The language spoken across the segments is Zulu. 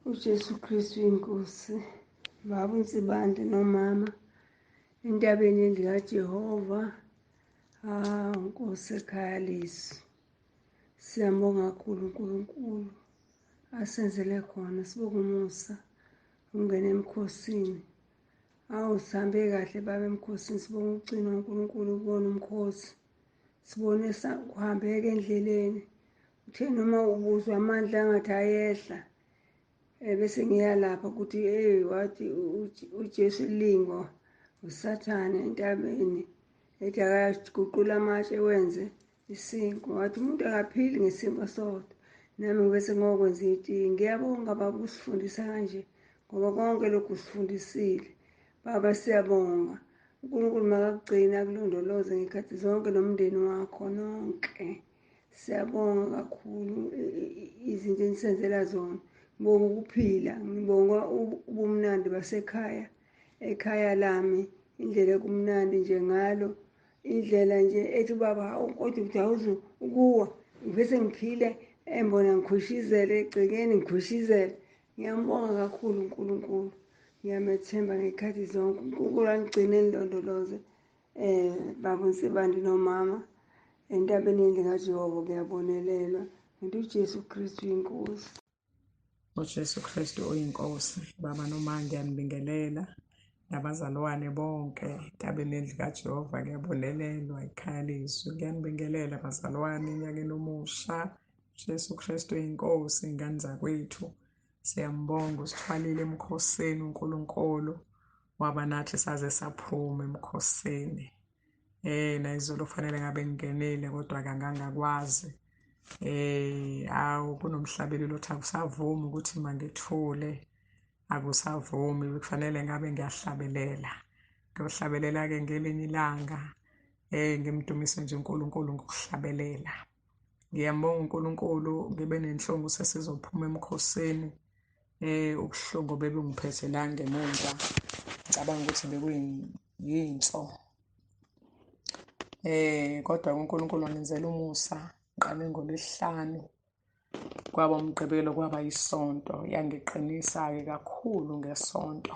uJesu Kristu inkosi, baba uNsibande nomama entabeni likaJehova. Nkosi ekhaya leZwi, siyambonga kakhulu uNkulunkulu asenzele khona, sibonga umusa ungena emkhosini. Sihambe kahle baba emkhosini, sibonga ukugcinwa uNkulunkulu kubona umkhosi, sibone kuhambeka endleleni. Uthe noma ubuzwa amandla angathi ayehla, bese ngiya lapha ukuthi wathi uJesu lingwa usathane entabeni, ethi akaguqula amatshe wenze isinkwa. Wathi umuntu akaphili ngesinkwa sodwa, nami ngibese ngokwenza itiye. Ngiyabonga baba ukusifundisa kanje, ngoba konke lokhu usifundisile. Baba siyabonga, uNkulunkulu makakugcine akulondoloze ngekhathi zonke nomndeni wakho nonke. Siyabonga kakhulu izinto enisenzela zona. Ngibonga ukuphila, ngibonga ubumnandi basekhaya, ekhaya lami, indlela ekumnandi nje ngalo, indlela nje ethi ubaba kodwa ukuthi awuzu ukuwa, ngivese ngiphile embona ngikhushizele egcekeni ngikhushizele. Ngiyambonga kakhulu uNkulunkulu, ngiyamethemba ngey'khathi zonke. uNkulunkulu angigcine nilondoloze baba uNsibande nomama entabeni likaJehova. Kuyabonelelwa ngithi uJesu Kristu inkosi. uJesu Kristu uyinkosi. Baba noma ngiyanibingelela nabazalwane bonke entabeni likaJehova. Kuyabonelelwa ekhaya leZwi. Ngiyanibingelela bazalwane enyakeni omusha. uJesu Kristu uyinkosi. Ingane zakwethu siyambonga, usithwalile emkhosini uNkulunkulu, waba nathi saze saphuma emkhosini. Nayizolo kufanele ngabe ngingenile kodwa kangangakwazi. Kunomhlabelelo othi akusavumi ukuthi mangithule, akusavumi, kufanele ngabe ngiyahlabelela. Ngiyohlabelela-ke ngelinye ilanga, ngimdumise nje uNkulunkulu ngokuhlabelela. Ngiyambonga uNkulunkulu, ngibe nenhlungu sesizophuma emkhosini. Ubuhlungu bebungiphethe la ngemuva, ngicabanga ukuthi bekuyinso. Kodwa uNkulunkulu wangenzela umusa. Ngiqale ngoLwesihlanu, kwaba uMgqibelo, kwaba yisonto. Yangiqinisa-ke kakhulu ngesonto,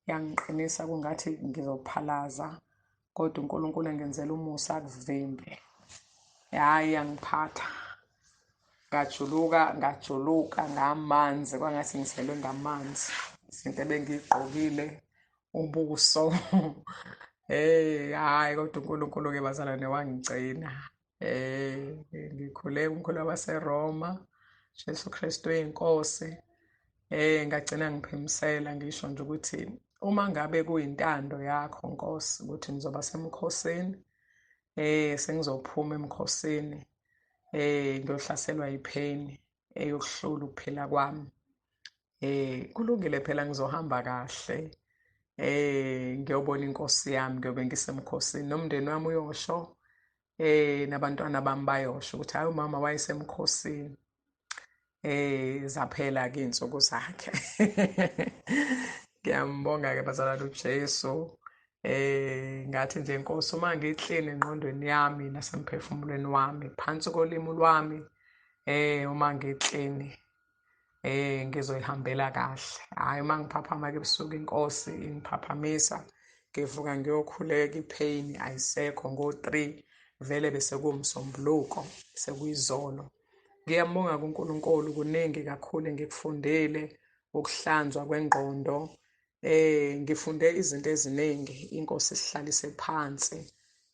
yangiqinisa kungathi ngizophalaza, kodwa uNkulunkulu angenzela umusa akuvimbe. Hhayi, yangiphatha, ngajuluka ngamanzi, kwangathi ngiselwe ngamanzi. Izinto ebengiy'gqokile ubuso hhayi, kodwa uNkulunkulu-ke bazalwane wangigcina. Ngikhule umkhulu wabaseRoma, Jesu Kristu uyinkosi. Ngagcina ngiphimisela ngisho nje ukuthi uma ngabe kuyintando yakho Nkosi ukuthi ngizoba semkhosini, sengizophuma emkhosini, ngiyohlaselwa yipheni eyokuhlula ukuphila kwami. Kulungile phela, ngizohamba kahle, ngiyobona inkosi yami, ngiyobe ngisemkhosini, nomndeni wami uyosho, nabantwana bami bayosho ukuthi hayi, umama wayesemkhosini. Zaphela-ke iy'nsuku zakhe. Ngiyambonga-ke bazalwane uJesu. Ngathi nje Nkosi, uma ngiklini engqondweni yami nasemphefumulweni wami, phansi kolimi lwami, uma ngiklini, ngizoyihambela kahle. Hhayi, uma ngiphaphama-ke ebusuku inkosi ingiphaphamisa, ngivuka ngiyokhuleka, ipheyini ayisekho ngo-3, vele bese kuwumsombuluko, sekuyizolo. Ngiyambonga kuNkulunkulu, kuningi kakhulu engikufundile, ukuhlanzwa kwengqondo. Ngifunde izinto eziningi, inkosi isihlalise phansi.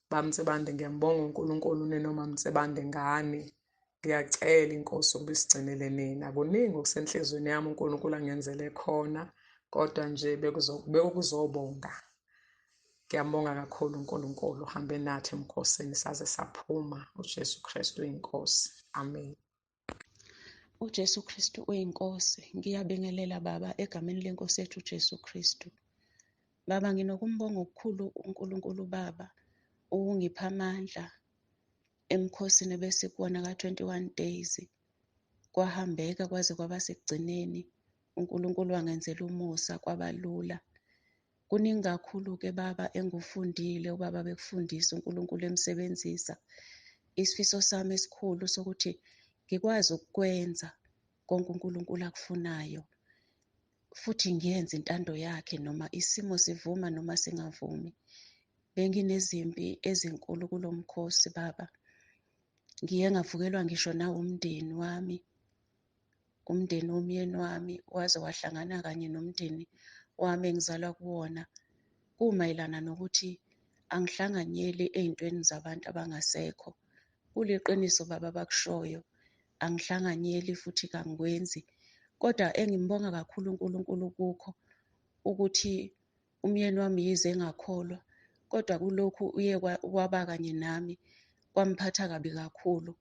Baba Mtsibande, ngiyambonga uNkulunkulu ninoma Mtsibande ngani. Ngiyacela inkosi ukuba isigcinele nina. Kuningi okusenhlizweni yami uNkulunkulu angenzele khona, kodwa nje bekuzobonga. Ngiyambonga kakhulu uNkulunkulu, uhambe nathi emkhosini saze saphuma. uJesu Kristu uyinkosi. Amen. uJesu Kristu uyinkosi. Ngiyabingelela Baba egameni lenkosi yethu uJesu Kristu. Baba, nginokumbonga okukhulu uNkulunkulu Baba, ukungipha amandla emkhosini besikubona ka-21 days. Kwahambeka kwaze kwaba sekugcineni. uNkulunkulu wangenzela umusa, kwabalula. Kuningi kakhulu-ke Baba engufundile, ubaba bekufundisa uNkulunkulu emsebenzisa. Isifiso sami esikhulu sokuthi ngikwazi ukukwenza konke uNkulunkulu akufunayo. futhi ngiyenze intando yakhe noma isimo sivuma noma singavumi. Benginezimpi ezinkulu kulo mkhosi Baba. Ngiye ngavukelwa ngisho umndeni wami, umndeni womyeni wami waze wahlangana kanye nomndeni wami engizalwa kuwona. Kumayelana nokuthi angihlanganyeli ey'ntweni zabantu abangasekho. Kuliqiniso Baba abakushoyo, angihlanganyeli futhi kangikwenzi. Kodwa engimbonga kakhulu uNkulunkulu kukho ukuthi umyeni wami yize engakholwa, kodwa kulokhu uye waba kanye nami, kwamphatha kabi kakhulu.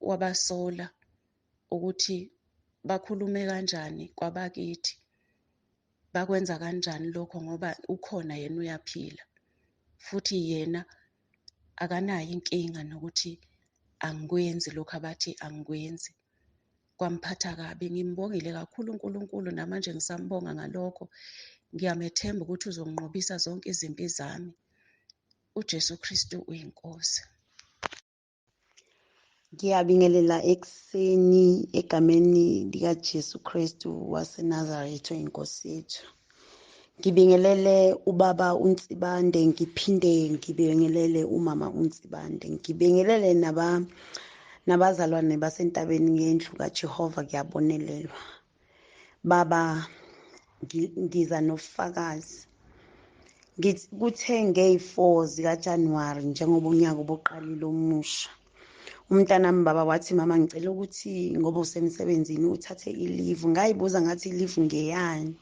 Wabasola ukuthi bakhulume kanjani kwabakithi, bakwenza kanjani lokho ngoba ukhona yena uyaphila. Futhi yena akanayo inkinga nokuthi angikwenzi lokhu abathi angikwenzi. Kwamphatha kabi. Ngimbongile kakhulu uNkulunkulu namanje ngisambonga ngalokho. Ngiyamethemba ukuthi uzonginqobisa zonke izimpi zami. uJesu Kristu uyinkosi. Ngiyabingelela ekuseni egameni likaJesu Kristu waseNazaretha oyinkosi yethu. Ngibingelele ubaba uNtsibande, ngiphinde ngibingelele umama uNtsibande, ngibingelele nabazalwane basentabeni ngendlu kaJehova. Kuyabonelelwa baba, ngiza nobufakazi. Kuthe ngeyi-4 zikaJanuwari njengoba unyaka ubuqalile omusha, umntanami baba wathi mama ngicela ukuthi ngoba usemsebenzini uthathe i-leave. Ngayibuza ngathi i-leave ngeyani?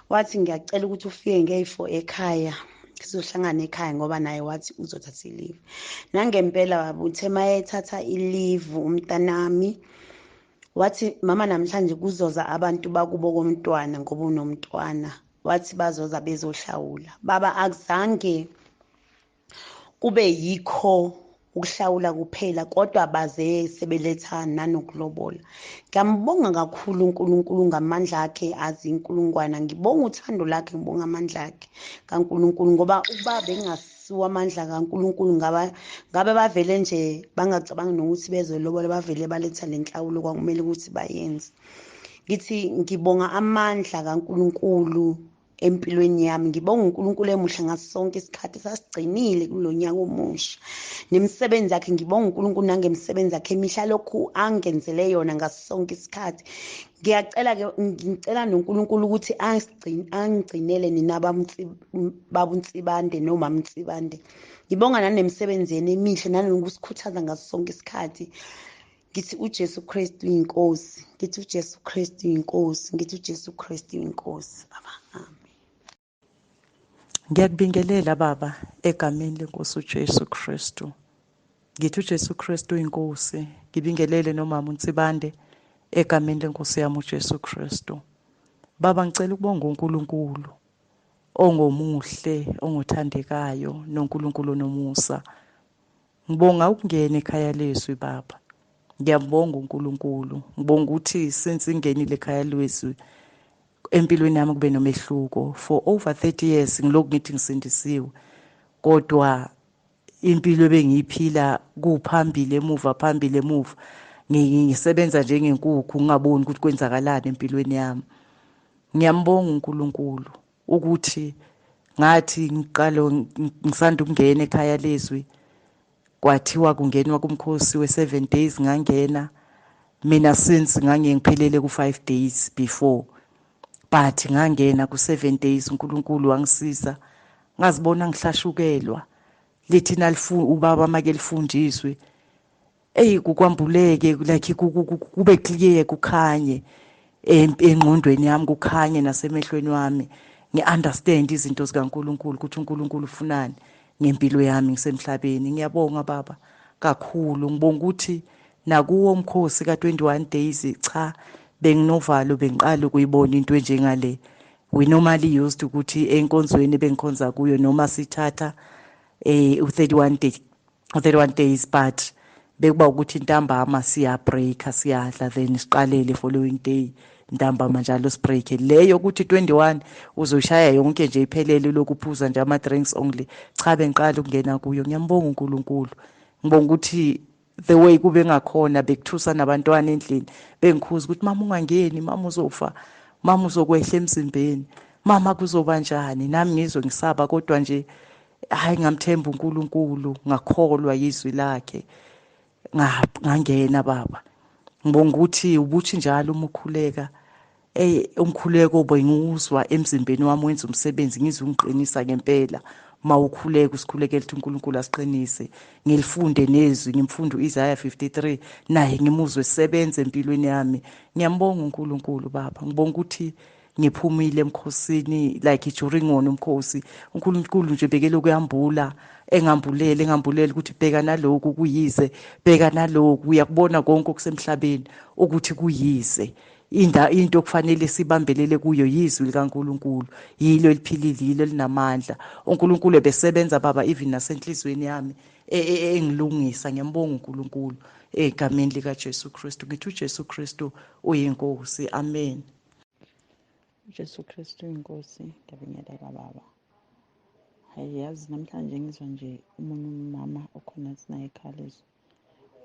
Wathi ngiyacela ukuthi ufike ngeyi-4 ekhaya, sizohlangana ekhaya ngoba naye wathi uzothatha i-leave. Nangempela baba uthe mayethatha i-leave umntanami wathi mama namhlanje kuzoza abantu bakubo komntwana ngoba unomntwana. Wathi bazoza bezohlawula. Baba akuzange kube yikho ukuhlawula kuphela, kodwa baze sebeletha nanokulobola. Ngiyambonga kakhulu uNkulunkulu ngamandla akhe azi inkulungwana. Ngibonga uthando lakhe, ngibonga amandla akhe kaNkulunkulu ngoba ukuba bengasiwa amandla kaNkulunkulu ngabe bavele nje bangacabangi nokuthi bezolobola, bavele baletha lenhlawulo kwakumele ukuthi bayenze. Ngithi ngibonga amandla kaNkulunkulu empilweni yami. Ngibonga uNkulunkulu emuhle ngaso sonke isikhathi sasigcinile kulo nyaka omusha. Nemisebenzi yakhe ngibonga uNkulunkulu nangemisebenzi yakhe emihle lokhu angenzele yona ngaso sonke isikhathi. Ngicela noNkulunkulu ukuthi angigcinele nina babuntsibande noma mtsibande. Ngibonga nanemisebenzi yenu emihle nanokusikhuthaza ngaso sonke isikhathi. Ngithi uJesu Kristu uyinkosi, ngithi uJesu Kristu uyinkosi, ngithi uJesu Kristu uyinkosi. Baba, amen. Ngiyakubingelela baba egameni lenkosi uJesu Kristu. Ngithi uJesu Kristu uyinkosi. Ngibingelele nomama uNtsibande egameni lenkosi yami uJesu Kristu. Baba ngicela ukubonga uNkulunkulu ongomuhle, ongothandekayo, noNkulunkulu onomusa. Ngibonga ukungena ekhaya leZwi baba. Ngiyabonga uNkulunkulu. Ngibonga ukuthi since ingenile ekhaya leZwi empilweni yami kube nomehluko. For over 30 years ngiloku ngithi ngisindisiwe, kodwa impilo bengiyiphila kuphambili emuva phambili emuva. Ngisebenza njengenkukhu ngingaboni ukuthi kwenzakalani empilweni yami. Ngiyambonga uNkulunkulu ukuthi ngathi ngiqala ngisanda ukungena ekhaya leZwi, kwathiwa kungenwa kumkhosi we7 days. Ngangena mina since ngangiphelele ku5 days before, but ngangena ku7 days. uNkulunkulu wangisiza ngazibona ngihlashukelwa. Lithina ubaba make lifundiswe kukwambuleke like kube clear, kukhanye engqondweni yami, kukhanye nasemehlweni wami. Ngi-understand izinto zikaNkulunkulu ukuthi uNkulunkulu ufunani ngempilo yami ngisemhlabeni. Ngiyabonga baba kakhulu. Ngibonga ukuthi nakuwo umkhosi ka21 days cha benginovalo, bengiqala ukuyibona into enjengale. We normally used ukuthi enkonzweni bengikhonza kuyo noma sithatha u31 days, but bekuba ukuthi ntambama siya break siyadla then siqalele following day ntambama njalo sibreak. Leyo ukuthi 21 uzoshaya yonke nje iphelele lokuphuza nje ama drinks only, cha bengiqala ukungena kuyo. Ngiyambonga uNkulunkulu. Ngibonga ukuthi the way kube ngakhona bekuthusa nabantwana endlini bengikhuza ukuthi mama ungangeni, mama uzofa, mama uzokwehla emzimbeni, mama kuzoba njani, nami ngizwe ngisaba kodwa nje hayi ngamthemba uNkulunkulu, ngakholwa izwi lakhe, ngangena baba. Ngibonga ukuthi ubuthi njalo uma ukhuleka umkhuleko bengiwuzwa emzimbeni wami wenza umsebenzi ngizwe ungiqinisa ngempela. Mawukhuleka usikhulekela ukuthi uNkulunkulu asiqinise, ngilifunde nezwi, ngimfundo Isaiah 53 naye ngimuzwe sebenze empilweni yami. Ngiyambonga uNkulunkulu baba, ngibonga ukuthi ngiphumile emkhosini like during wona umkhosi uNkulunkulu nje bekele ukuyambula engambulela ukuthi bheka nalokhu kuyize, bheka nalokhu uyakubona konke okusemhlabeni ukuthi kuyize. Into okufanele sibambelele kuyo yizwi likaNkulunkulu, yilo eliphilile, yilo elinamandla. uNkulunkulu besebenza baba even nasenhlizweni yami engilungisa. Ngiyambonga uNkulunkulu egameni lika Jesu Kristu. Ngithi uJesu Kristu uyinkosi. Amen. uJesu Kristu inkosi. Ngiyabingelela baba. Hayi yazi namhlanje ngizwa nje umunye umama okhona sinaye ekhaya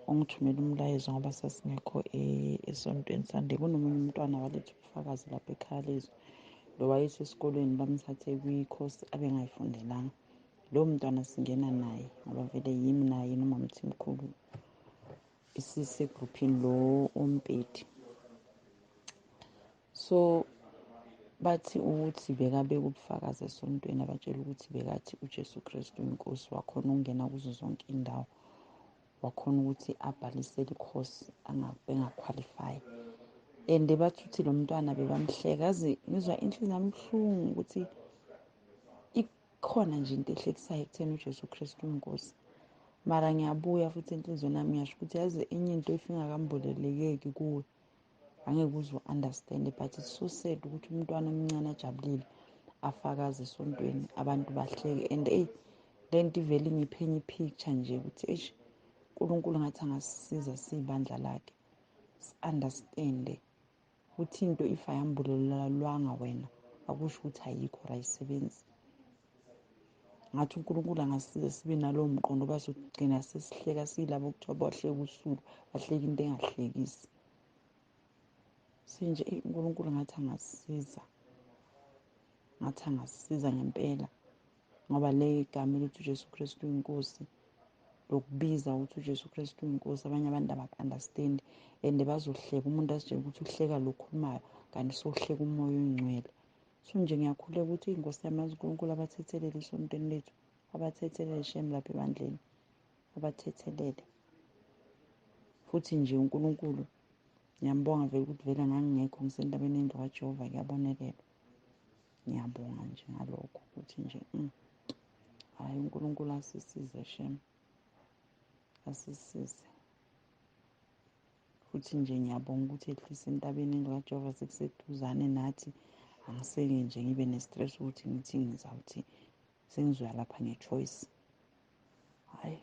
ongithumela umlayezo ngoba sasingekho esontweni Sunday. Kunomunye umntwana waletha ubufakazi lapha ekhaya lo wayesesikolweni bamthathe kwi-course abengayifundelanga. Lo mntwana singena naye ngoba vele yimi naye nomamthimkhulu isisegruphini lo ompeti. So bathi ukuthi bekabeka ubufakazi esontweni abatshela ukuthi bekathi uJesu Kristu inkosi, wakhona ukungena kuzo zonke indawo, wakhona ukuthi abhalisele i-course engaqualify. And bathi uthi lo mntwana bebamhleka. Yazi ngizwa inhliziyo yami ibuhlungu ukuthi ikhona nje into ehlekisayo ekutheni uJesu Kristu inkosi. Mara ngiyabuya futhi enhliziyweni yami ngiyasho ukuthi yazi enye into ifingakambulelekeki kuwe angeke uze u-understand, but it's so sad ukuthi umntwana omncane ajabulile afakaze esontweni abantu bahleke. And le nto ivele ingiphenye i-picture nje ukuthi uNkulunkulu ngathi angasisiza siyibandla lakhe si-understande ukuthi into if ayambulelwanga wena akusho ukuthi ayikho or ayisebenzi. Ngathi uNkulunkulu angasisiza sibe nalowo mqondo bazogcina sesihleka siyilabo okuthiwa bahleka usuku, bahleka into engahlekisi. Sinje uNkulunkulu ngathi angasiza ngempela ngoba le igama elithi uJesu Kristu inkosi, lokubiza ukuthi uJesu Kristu inkosi, abanye abantu abak-understand and bazohleka. Umuntu asitshela ukuthi uhleka lokhulumayo kanti sohleka umoya oyingcwele. So nje ngiyakhuleka ukuthi inkosi yamazi uNkulunkulu abathethelele esontweni lethu, abathethelele shem lapha ebandleni, abathethelele futhi nje uNkulunkulu ngiyambonga vele ukuthi vele ngangingekho ngisentabeni endlu kaJehova. Kuyabonelela, ngiyabonga nje ngalokho ukuthi nje hayi uNkulunkulu asisize shem, asisize futhi nje ngiyabonga ukuthi ehlise entabeni endlu kaJehova sekuseduzane nathi. Angiseke nje ngibe ne-stress ukuthi ngithi ngizawuthi sengizoya lapha nge-choice. Hayi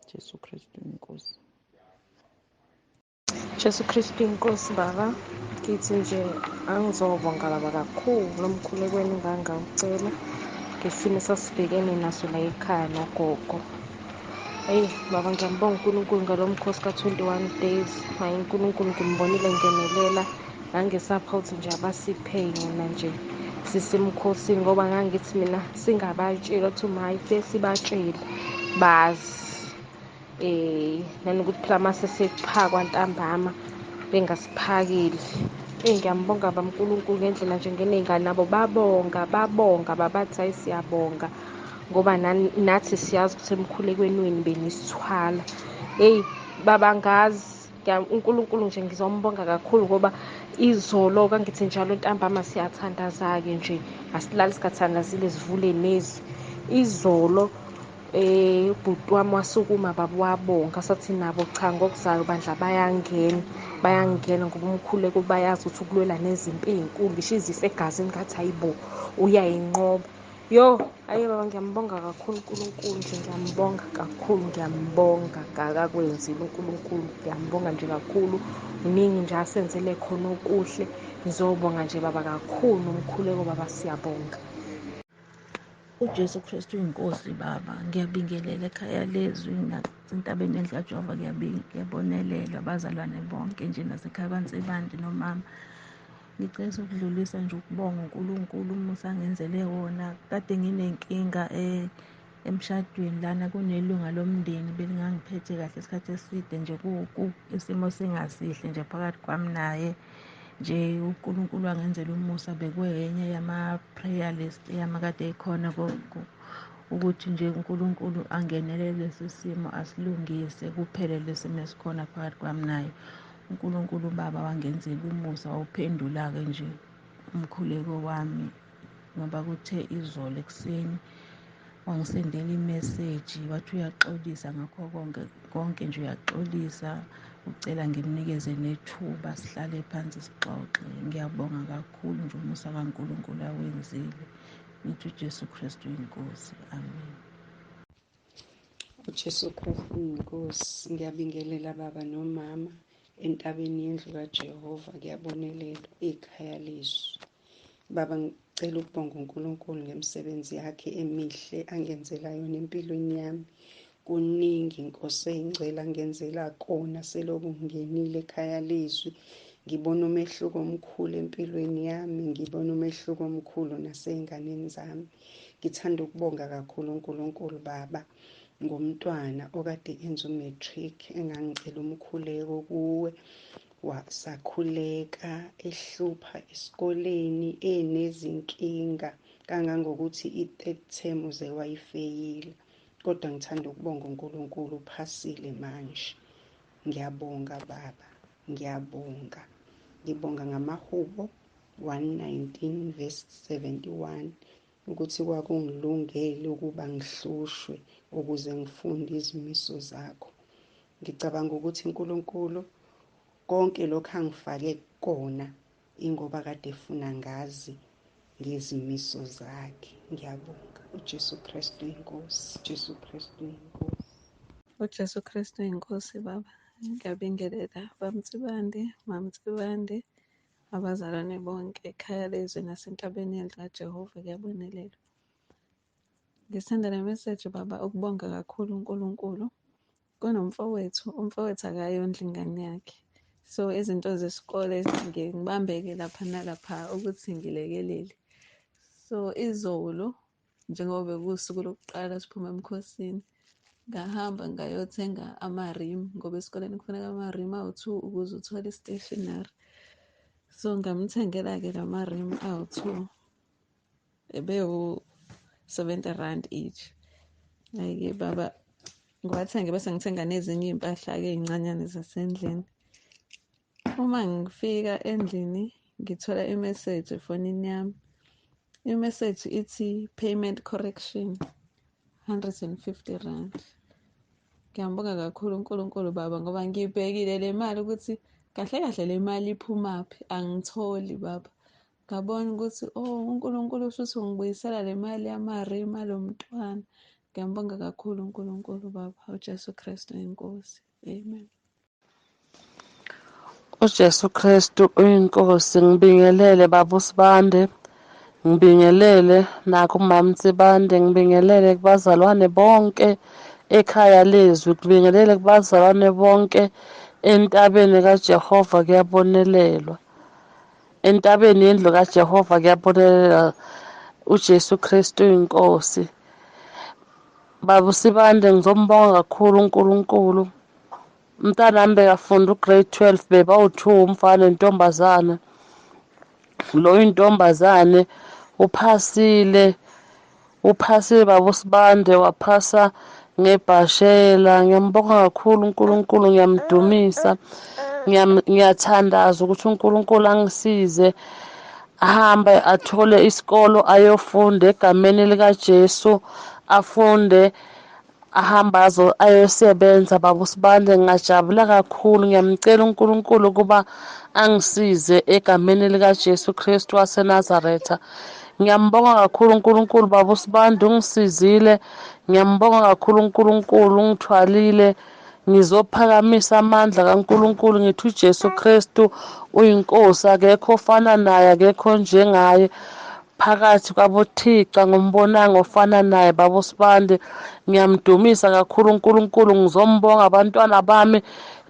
Jesu Kristu inkosi. Jesu Kristu inkosi baba, ngithi nje angizobonga baba kakhulu nomkhulekweni engangawucela ngesimo esasibhekene naso la ekhaya nogogo. Hey baba, ngiyambonga uNkulunkulu ngalo mkhosi ka-21 days. Hayi uNkulunkulu ngimbonile ngenelela, ngangesapha ukuthi nje abasiphe yona nje sisemkhosini ngoba ngangithi mina singabatshela ukuthi hayi fe sibatshele bazi nanokuthi phela mase sekuphakwa ntambama bengasiphakeli. Ngiyambonga baba uNkulunkulu ngendlela nje ngeney'ngane nabo babonga babathi hayi siyabonga ngoba nathi siyazi ukuthi emkhulekweni wenu benisithwala. Baba ngazi uNkulunkulu nje ngizombonga kakhulu ngoba izolo kangithi njalo ntambama siyathandaza-ke nje, asilali singathandazile sivule nezi. Izolo ubhuti wami wasukuma baba wabonga, sathi nabo cha ngokuzayo bandla bayangena ngoba umkhuleko bayazi ukuthi ukulwela nezimpi ey'nkulu, ngisho izifo egazini ngathi hayibo uyayinqoba. Hayi baba ngiyambonga kakhulu uNkulunkulu nje, ngiyambonga kakhulu, ngiyambonga akakwenzile uNkulunkulu, ngiyambonga nje kakhulu. Uningi nje asenzele khona okuhle, ngizobonga nje baba kakhulu nomkhuleko baba, siyabonga. uJesu Kristu inkosi baba, ngiyabingelela ekhaya leZwi nasentabeni endlu kaJehova. Ngiyabonelelwa abazalwane bonke nje nasekhaya kwaNsibande nomama. Ngicela ukudlulisa nje ukubonga uNkulunkulu umusa angenzele wona. Kade nginenkinga emshadweni lana kunelunga lomndeni belingangiphethe kahle isikhathi eside nje isimo singasihle nje phakathi kwami naye. Nje uNkulunkulu wangenzela umusa bekwenye yama-prayer list yami kade ekhona ukuthi nje uNkulunkulu angenelele lesi simo asilungise kuphele lesimo esikhona phakathi kwami naye. uNkulunkulu Baba wangenzela umusa wawuphendula-ke nje umkhuleko wami ngoba kuthe izolo ekuseni wangisendela imeseji wathi uyaxolisa ngakho konke nje uyaxolisa ucela ngimnikeze nethuba sihlale phansi sixoxe. Ngiyabonga kakhulu nje umusa kaNkulunkulu awenzile. Ngithi uJesu Kristu inkosi. Amen. uJesu Kristu inkosi. Ngiyabingelela baba nomama entabeni yendlu kaJehova, kuyabonelelwa ekhaya leZwi. Baba, ngicela ukubonga uNkulunkulu ngemisebenzi yakhe emihle angenzela yona empilweni yami. Kuningi Nkosi engicela angenzela kona selokhu ngingenile ekhaya leZwi. Ngibona umehluko omkhulu empilweni yami, ngibona umehluko omkhulu nasey'nganeni zami. Ngithanda ukubonga kakhulu uNkulunkulu Baba ngomntwana okade enza umatric engangicela umkhuleko kuwe. Wasakhuleka ehlupha esikoleni enezinkinga kangangokuthi i-third term uze wayifeyila. Kodwa ngithanda ukubonga uNkulunkulu uphasile manje. Ngiyabonga Baba, ngiyabonga. Ngibonga ngamaHubo 119 verse 71 ukuthi kwakungilungele ukuba ngihlushwe ukuze ngifunde izimiso zakho. Ngicabanga ukuthi uNkulunkulu konke lokho angifake kona ingoba kade efuna ngazi ngezimiso zakhe. Ngiyabonga. uJesu Kristu inkosi. uJesu Kristu inkosi. uJesu Kristu inkosi Baba. Ngiyabingelela bamtsibande, mamtsibande, abazalwane bonke ekhaya leZwi nasentabeni yendlu kaJehova kuyabonelelwa. Ngisenda le message Baba ukubonga kakhulu uNkulunkulu. Kunomfowethu, umfowethu akayondla ingane yakhe. So izinto zesikole ngibambeke lapha nalapha ukuthi ngilekelele. So izolo njengoba bekuwusuku lokuqala siphuma emkhosini, ngahamba ngayothenga ama-rim ngoba esikoleni kufuneka ama-rim awu-2 ukuze uthole i-stationery. So ngamthengela-ke lama-rim awu-2 ebewu-R70 each. Hhayi-ke Baba, ngiwathenge bese ngithenga nezinye iy'mpahla-ke ey'ncanyane zasendlini. Uma ngifika endlini ngithola imeseji efonini yami. Imeseji ithi payment correction R150. Ngiyambonga kakhulu uNkulunkulu Baba ngoba ngibhekile le mali ukuthi kahle kahle le mali iphumaphi, angitholi Baba. Ngabona ukuthi uNkulunkulu futhi ungibuyisela le mali yama-rim alo mntwana. Ngiyambonga kakhulu uNkulunkulu Baba. uJesu Kristu inkosi. Amen. uJesu Kristu uyinkosi. Ngibingelele baba uSibande, ngibingelele nakho umama uSibande, ngibingelele kubazalwane bonke ekhaya leZwi, ngibingelele kubazalwane bonke entabeni kaJehova kuyabonelelwa. Entabeni yendlu kaJehova kuyabonelelwa. uJesu Kristu inkosi. Baba uSibande, ngizombonga kakhulu uNkulunkulu. Umntanami bekafunda ugrade 12 bebawu-2 umfana nentombazane. Lo intombazane uphasile baba uSibande, waphasa ngebhashela. Ngiyambonga kakhulu uNkulunkulu, ngiyamdumisa, ngiyathandaza ukuthi uNkulunkulu angisize ahambe athole isikolo ayofunda egameni likaJesu, afunde ahambe ayosebenza. baba uSibande, ngingajabula kakhulu. Ngiyamcela uNkulunkulu ukuba angisize egameni likaJesu Kristu waseNazaretha. Ngiyambonga kakhulu uNkulunkulu baba uSibande, ungisizile. Ngiyambonga kakhulu uNkulunkulu, ungithwalile. Ngizophakamisa amandla kaNkulunkulu ngithi uJesu Kristu uyinkosi, akekho ofana naye, akekho njengaye. Phakathi kwaboThixo ngombonanga ofana naye baba uSibande. Ngiyamdumisa kakhulu uNkulunkulu, ngizombonga abantwana bami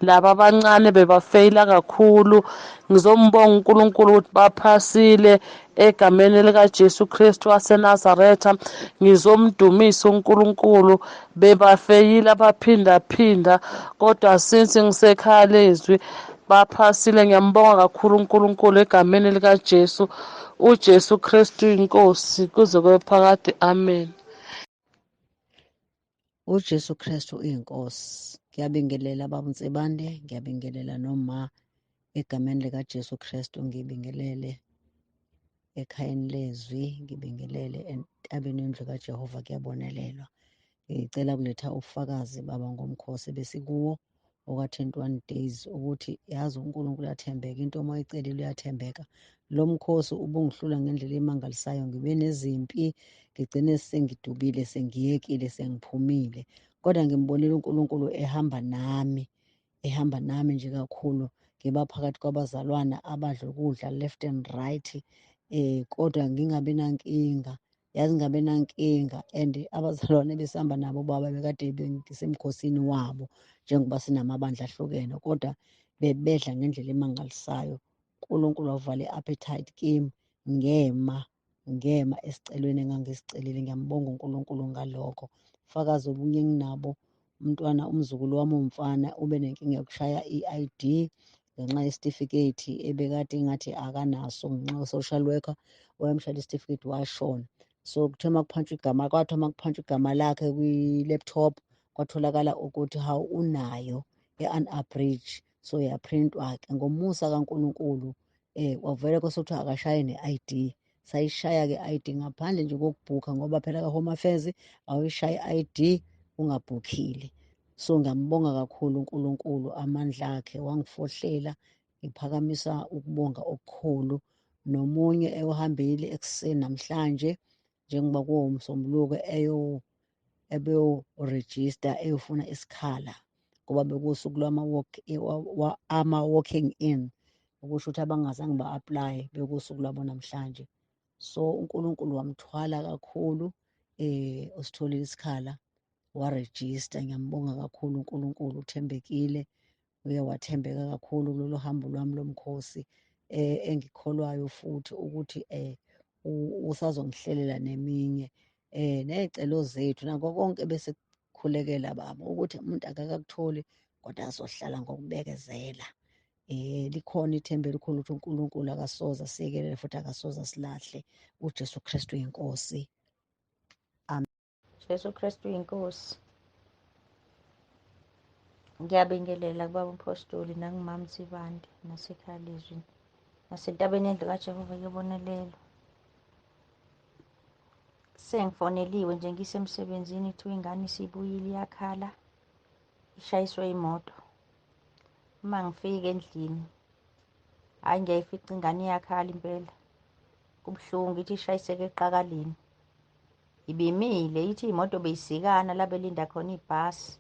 laba abancane bebafeyila kakhulu. Ngizombonga uNkulunkulu ukuthi baphasile egameni likaJesu Kristu waseNazaretha. Ngizomdumisa uNkulunkulu, bebafeyila baphindaphinda, kodwa since ngisekhaya leZwi baphasile. Ngiyambonga kakhulu uNkulunkulu egameni likaJesu. uJesu Kristu inkosi kuze kube phakade. Amen. uJesu Kristu uyinkosi. Ngiyabingelela baba uNsibande, ngiyabingelela noma egameni likaJesu Kristu, ngibingelele ekhayeni leZwi, ngibingelele entabeni yendlu kaJehova kuyabonelelwa. Ngicela kuletha ubufakazi baba ngomkhosi besikuwo oka-21 days ukuthi yazi uNkulunkulu uyathembeka, into uma uyicelile uyathembeka. Lo mkhosi ubungihlula ngendlela emangalisayo, ngibe nezimpi, ngigcine sengidubile, sengiyekile, sengiphumile, kodwa ngimbonile uNkulunkulu ehamba nami nje kakhulu. Ngiba phakathi kwabazalwana abadla ukudla left and right, kodwa ngingabi nankinga, yazi ngingabi nankinga. And abazalwane besihamba nabo baba bekade ngisemkhosini wabo, njengoba sinamabandla ahlukene, kodwa bebedla ngendlela emangalisayo. uNkulunkulu wavala i-appetite kimi, ngema esicelweni engangisicelile. Ngiyambonga uNkulunkulu ngalokho. Fakazi obunye enginabo, umzukulu wami owumfana ube nenkinga yokushaya i-ID ngenxa yesitifiketi ebekade ngathi akanaso, ngenxa ye-social worker wayemshayela isitifiketi washona. So kuthiwa makuphantshwa igama lakhe kwi-laptop kwatholakala ukuthi hawu unayo i-unabridged, so yaprintwa-ke ngomusa kaNkulunkulu. Kwavele kwasokuthiwa akashaye ne-ID, sayishaya-ke i-ID ngaphandle nje kokubhukha, ngoba phela ka-Home Affairs awuyishaye i-ID ungabhukhile. So ngiyambonga kakhulu uNkulunkulu, amandla akhe wangifohlela. Ngiphakamisa ukubonga okukhulu. Nomunye eyohambile ekuseni namhlanje, njengoba kuwuMsombuluko, ebeyorejista eyofuna isikhala, ngoba bekuwusuku ama-walking in, okusho ukuthi abangazange ba-aplaye bekuwusuku lwabo namhlanje. So uNkulunkulu wamthwala kakhulu, usitholile isikhala, warejista. Ngiyambonga kakhulu uNkulunkulu, uthembekile, uye wathembeka kakhulu kulolu hambo lwami lomkhosi. Engikholwayo futhi ukuthi usazongihlelela neminye, ney'celo zethu nakho konke bese kukhulekela baba, ukuthi umuntu akakakutholi kodwa azohlala ngokubekezela. Likhona ithemba elikhulu ukuthi uNkulunkulu akasoze asiyekelele futhi akasoze asilahle. uJesu Kristu inkosi. Amen. Jesu Kristu inkosi. Ngiyabingelela kubaba umpostoli nangumama uNsibande nasekhaya leZwi nasentabeni yendlu kaJehova kuyabonelelwa. Sengifoneliwe nje ngisemsebenzini kuthiwa ingane isibuyile iyakhala, ishayiswe imoto. Uma ngifika endlini, hhayi ngiyayifica ingane iyakhala impela. Kubuhlungu, ithi ishayiseke eqakaleni. Ibimile, ithi imoto beyisikana la belinda khona ibhasi,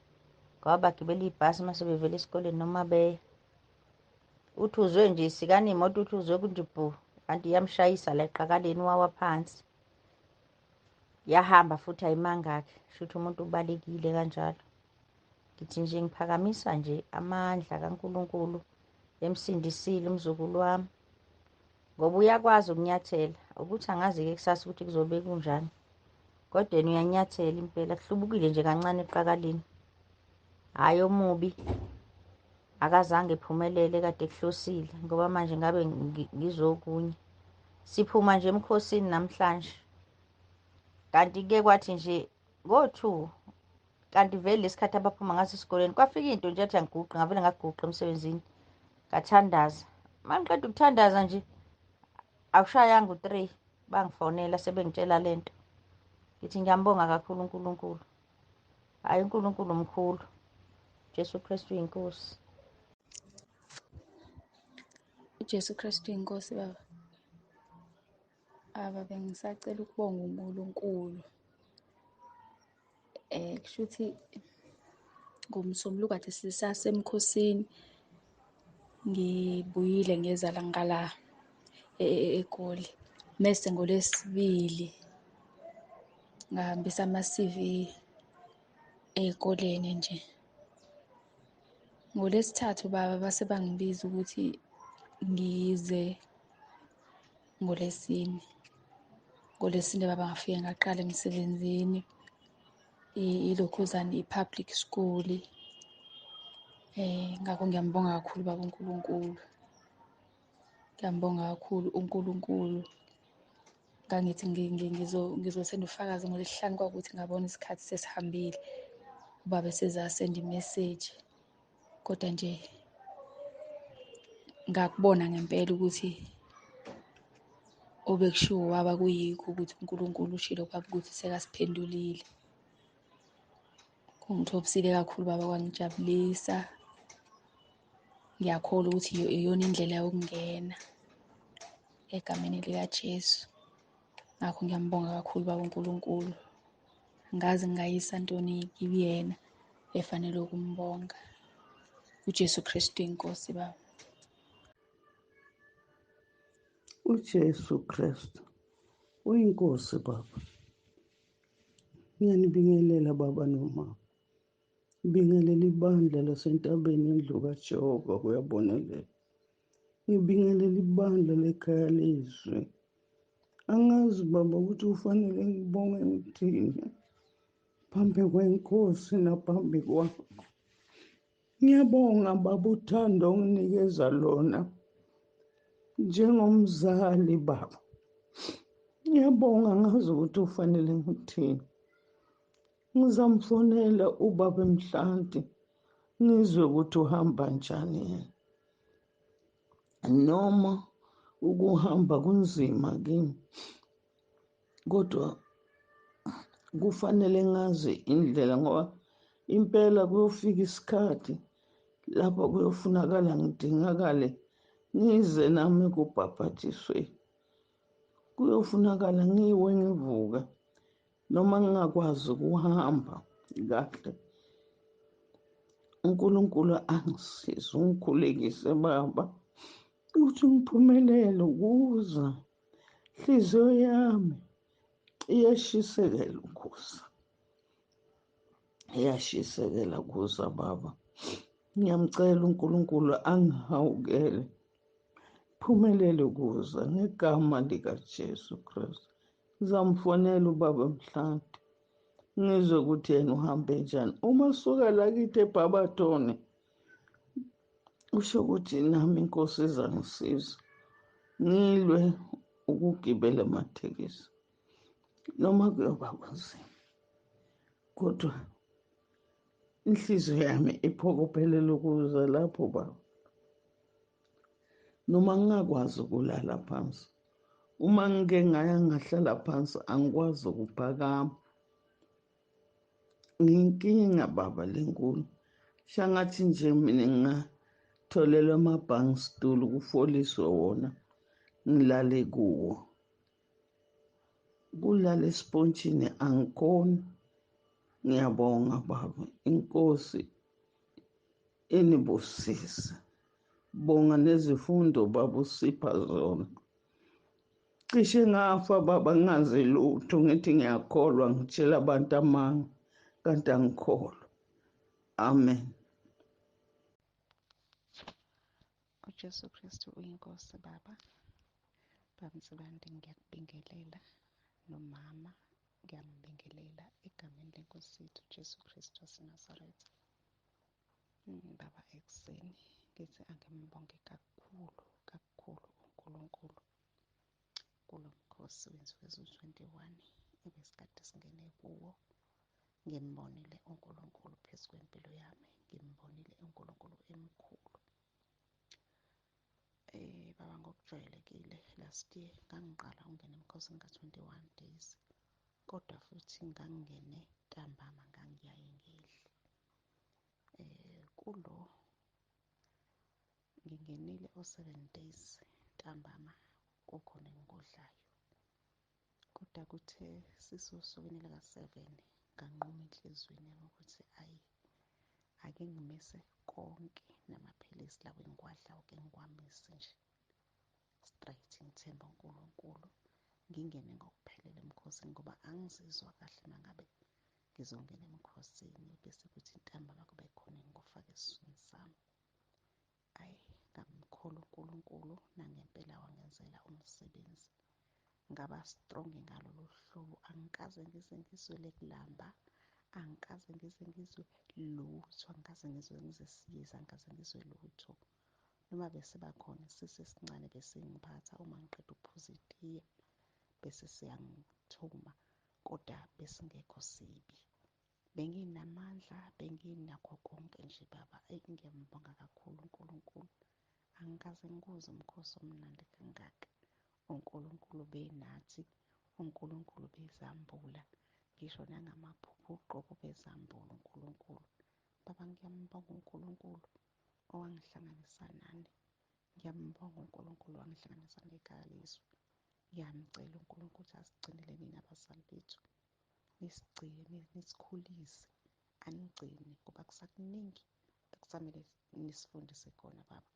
ngoba bagibela ibhasi mase bevela esikoleni noma beya. Uthi uzwe nje isikana imoto, uthi uzwe kunje bhu, kanti iyamshayisa la eqakaleni, wawa phansi. Yahamba futhi ayimangaki, shuthi umuntu ubalekile kanjalo. Ngithi nje ngiphakamisa nje amandla kaNkulunkulu emsindisile umzukulu wami, ngoba uyakwazi ukunyathela, ukuthi angazi-ke kusasa ukuthi kuzobe kunjani, kodwa yena uyanyathela impela. Kuhlubukile nje kancane eqakaleni, hhayi omubi, akazange ephumelele kade kuhlosile, ngoba manje ngabe ngizokunye. Siphuma nje emkhosini namhlanje, kanti-ke kwathi nje ngo-2, kanti vele lesikhathi abaphuma ngaso esikoleni kwafika into nje athi angiguqe, ngavele ngaguqa emsebenzini ngathandaza. Uma ngiqeda ukuthandaza nje awushayanga u-3 bangifonela sebengitshela le nto. Ngithi ngiyambonga kakhulu uNkulunkulu, hhayi uNkulunkulu mkhulu. Jesu Kristu inkosi. uJesu Kristu inkosi baba. Bengisacela ukubonga uNkulunkulu. Kusho ukuthi ngoMsombuluko kade sisasemkhosini, ngibuyile ngeza la ngala eGoli. Mese ngoLwesibili ngahambisa ama-CV ey'koleni nje. NgoLwesithathu baba base bangibiza ukuthi ngize ngoLwesine. NgoLwesine baba ngafike ngaqala emsebenzini ilokhuzana i-public school. Ngakho ngiyambonga kakhulu baba uNkulunkulu. Ngiyambonga kakhulu uNkulunkulu. Ngangithi ngizosenda ufakazi ngoLwesihlanu kwakuthi ngabona isikhathi sesihambile. Ubaba esezasenda imeseji. Kodwa nje ngakubona ngempela ukuthi obekushiwo waba kuyikho ukuthi uNkulunkulu ushilo kwabo ukuthi sekasiphendulile. Kungithobisile kakhulu baba, kwangijabulisa. Ngiyakholwa ukuthi iyona indlela yokungena egameni likaJesu. Ngakho ngiyambonga kakhulu baba uNkulunkulu. Ngazi ngingayisa ntoni kuyena efanele ukumbonga. uJesu Kristu inkosi baba. uJesu Kristu uyinkosi baba. Ngiyanibingelela baba nomama. Ngibingelela ibandla lasentabeni endlu kaJehova kuyabonelela. Ngibingelela ibandla lekhaya leZwi. Angazi baba ukuthi ufanele ngibonge ngithini phambi kwenkosi naphambi kwakho. Ngiyabonga baba uthando onginikeza lona njengomzali baba. Ngiyabonga ngazi ukuthi ufanele ngithini. Ngizamfonela ubaba eMhlanti ngizwe ukuthi uhamba njani yena. Noma ukuhamba kunzima kimi, kodwa kufanele ngazi indlela ngoba impela kuyofika isikhathi lapho kuyofunakala ngidingakale ngize nami kubhabhathisweni. Kuyofunakala ngiwe ngivuka noma ngingakwazi ukuhamba kahle. uNkulunkulu angisize ungikhulekise baba ukuthi ngiphumelele ukuza. Inhliziyo yami iyashisekela ukuza. Iyashisekela kuza baba. Ngiyamcela uNkulunkulu angihawukele. Phumelele ukuza ngegama likaJesu Kristu. Ngizamfonela ubaba eMhlanti ngizwe ukuthi yena uhambe njani. Uma suka lakithi eBhabatone usho ukuthi nami inkosi izangisiza ngilwe ukugibela amatekisi noma kuyoba kunzima, kodwa inhliziyo yami iphokophelele ukuza lapho baba. Noma ngingakwazi ukulala phansi, uma ngike ngaya ngahlala phansi angikwazi ukuphakama. Ngiyinkinga baba lenkulu. Shangathi nje mina ngingatholelwa amabhangi stool kufoliswe wona ngilale kuwo. Kulala espontshini angikhoni. Ngiyabonga baba, inkosi enibusise. Bonga nezifundo baba usipha zona. Cishe ngafa baba ngingazi lutho, ngithi ngiyakholwa ngitshela abantu amanga kanti angikholwa. Amen. uJesu Kristu uyinkosi baba. Bamsibande ngiyakubingelela nomama ngiyambingelela egameni lenkosi yethu uJesu Kristu waseNazaretha. Baba ekuseni ngithi angimbonge kakhulu uNkulunkulu kulo mkhosi wensuku eziwu-21 ebesikade singene kuwo. Ngimbonile uNkulunkulu phezu kwempilo yami. Ngimbonile uNkulunkulu emkhulu. Baba ngokujwayelekile last year ngangiqala ukungena emkhosini ka-21 days, kodwa futhi ngangingene ntambama ngangiyaye ngidle. Kulo ngingenile o-7 days ntambama kukhona engikudlayo, kodwa kuthe sisosukwini lika-7 nganquma enhliziyweni yami ukuthi ake ngimise konke namaphilisi lawo engiwadlayo ngikwamise nje straight, ngithemba uNkulunkulu ngingene ngokuphelele emkhosini ngoba angizizwa kahle mangabe ngizongena emkhosini bese kuthi ntambama kube khona engikufaka esiswini sami. Ayi, ngamkhulu uNkulunkulu, nangempela wangenzela umsebenzi. Ngaba strong ngalolu hlobo, angikaze ngize ngizwe lekulamba, angikaze ngize ngizwe lutho, angikaze ngizwe ngizesiyeza, angikaze ngizwe lutho. Noma besebakhona isisi esincane besingiphatha uma ngiqeda ukuphuza itiye bese siyangithuma, kodwa besingekho sibi. Benginamandla, benginakho konke nje baba. Ngiyambonga kakhulu uNkulunkulu. Angikaze ngikuze umkhosi omnandi kangaka. uNkulunkulu benathi, uNkulunkulu bezambula, ngisho nangamaphupho uqobo bezambula uNkulunkulu. Baba, ngiyambonga uNkulunkulu owangihlanganisa nani. Ngiyambonga uNkulunkulu owangihlanganisa nekhaya leZwi. Ngiyamcela uNkulunkulu ukuthi asigcinele nina abazali bethu, nisigcine, nisikhulise, anigcine ngoba kusakuningi ekusamele nisifundise khona baba.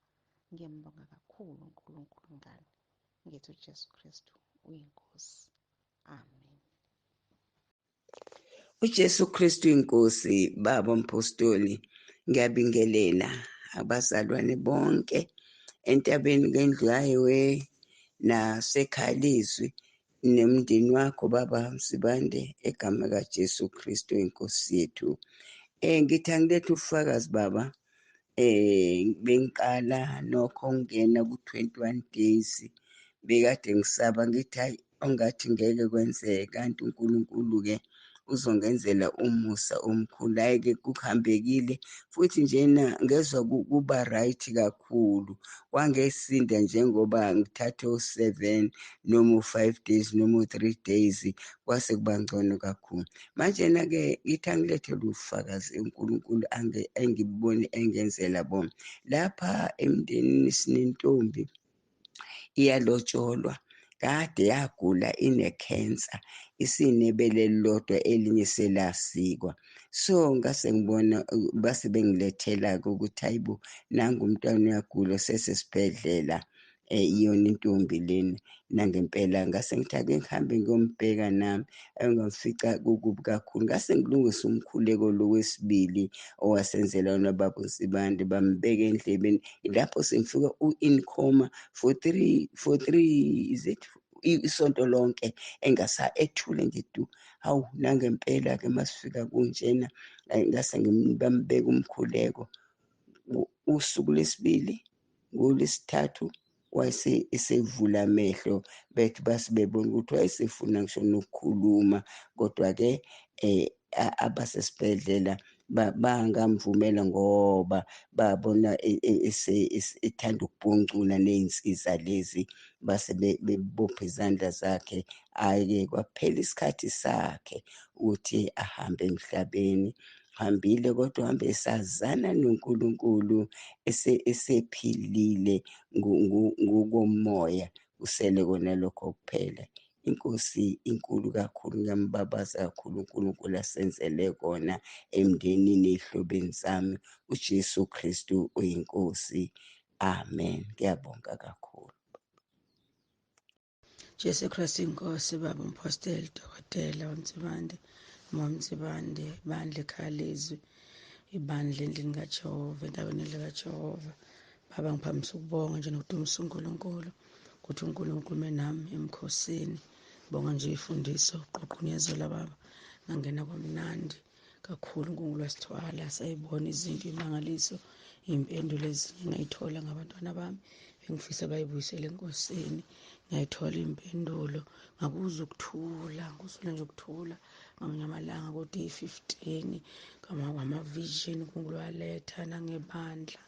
Ngiyambonga kakhulu uNkulunkulu ngani. Ngithi uJesu Kristu uyinkosi. Amen. uJesu Kristu inkosi. Baba Mpostoli, ngiyabingelela abazalwane bonke entabeni kendlu yayo nasekhaya leZwi nemndeni wakho baba Msibande, egama kaJesu Kristu inkosi yethu. Ngithi angilethe ubufakazi baba. Bengiqala nokho ngena ku-21 days, bekade ngisaba ngithi hayi, ongathi ngeke kwenzeka, kanti uNkulunkulu-ke uzongenzela umusa omkhulu. Hhayi-ke kuhambekile futhi njena ngezwa kuba right kakhulu. Wangesinda njengoba ngithathe o7 noma u5 days noma u3 days, kwase kuba ngcono kakhulu. Manje-na-ke ngithi angilethele ubufakazi uNkulunkulu engibone engenzela bona. Lapha emndenini sinentombi iyalotsholwa, kade yagula, ine-cancer, isinebele elilodwa, elinye selasikwa. So ngase ngibona, base bengilethela-ke ukuthi hayibo, nangu umntwana uyagula, sesesibhedlela, iyona intombi leni. Nangempela ngase ngithi ake ngihambe ngiyombheka nami, engafica kukubi kakhulu. Ngase ngilungisa umkhuleko lo wesibili owasenzela wona baba uNsibande, bambeka endlebeni. Lapho sengifika u-in coma for three, is it isonto lonke, ethule ngidu. Hawu, nangempela-ke masifika kunjena, ngase bambeka umkhuleko. Usuku lwesibili, ngoLwesithathu esevula amehlo, bethi basibebona ukuthi wayesefuna ngisho nokukhuluma, kodwa-ke abasesibhedlela bangamvumela ngoba babona ethanda ukubhoncula ney'nsiza lezi, base bebopha izandla zakhe. Hhayi-ke kwaphela isikhathi sakhe ukuthi ahambe emhlabeni. Hambile kodwa uhambe esazana noNkulunkulu, esephilile ngokomoya, kusele kona lokho kuphela. Inkosi inkulu kakhulu, ngiyambabaza kakhulu uNkulunkulu asenzele kona emndenini, ey'hlobeni zami. uJesu Kristu uyinkosi. Amen. Ngiyabonga kakhulu. Jesu Kristu inkosi. Baba Mpostoli, Dokotela uNsibande, uMam'Nsibande, ibandla ekhaya leZwi, ibandla endlini kaJehova, entabeni likaJehova. Baba, ngiphakamisa ukubonga nje nokudumisa uNkulunkulu ukuthi uNkulunkulu ume nami emkhosini. Ngibonga nje ifundiso uqhuqhunyezela baba, ngangena kwamnandi kakhulu. uNkulunkulu wasithwala, sayibona izinto, imangaliso, iy'mpendulo ezinye ngayithola ngabantwana bami engifisa bayibuyisele enkosini. Ngayithola impendulo, ngakuzwa ukuthula, nje ukuthula. Ngamanye amalanga ku-day 15 ngama-vision uNkulunkulu waletha nangebandla.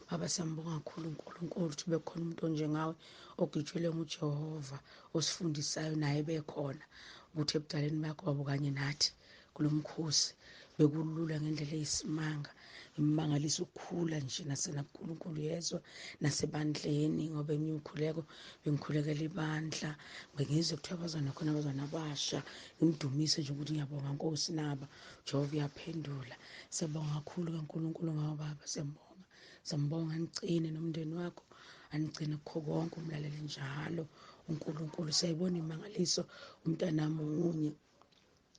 Baba, siyambonga kakhulu uNkulunkulu ukuthi bekhona umuntu onjengawe ogitshelwe nguJehova, osifundisayo naye bekhona, ukuthi ebudaleni bakho babo kanye nathi kulo mkhosi bekulula ngendlela eyisimanga. Imangalisa ukukhula nje nasenakuNkulunkulu yezwa nasebandleni, ngoba eminye ukhuleko bengikhulekela ibandla, bengizwe kuthiwa abazwana khona, abazwana abasha. Ngimdumise nje ukuthi ngiyabonga Nkosi, naba Jehova uyaphendula. Siyabonga kakhulu kaNkulunkulu ngawo baba, siyambonga, anigcine nomndeni wakho, anigcine kukho konke, umlaleli njalo uNkulunkulu. Siyayibona imangaliso, umntanami munye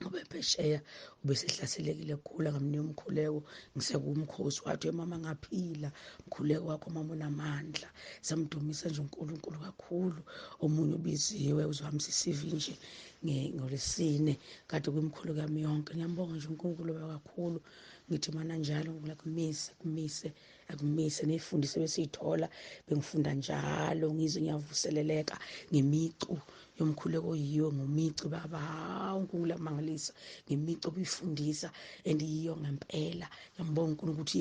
ube phesheya ubesehlaselekile kukhula ngamnika umkhuleko ngisekuwumkhosi wathi mama ngaphila umkhuleko wakho mama unamandla samdumisa nje uNkulunkulu kakhulu omunye ubiziwe uzohambisa iCV nje ngolesine kade kwimkhuleko yami yonke ngiyambonga nje uNkulunkulu kakhulu ngithi mana njalo akumise nezifundiso besiyithola bengifunda njalo ngize ngiyavuseleleka ngemicu yomkhuleko yiyo ngomici baba uNkulunkulu amangalisa ngemici obuyifundisa endiyiyo ngempela ngiyambonga uNkulunkulu ukuthi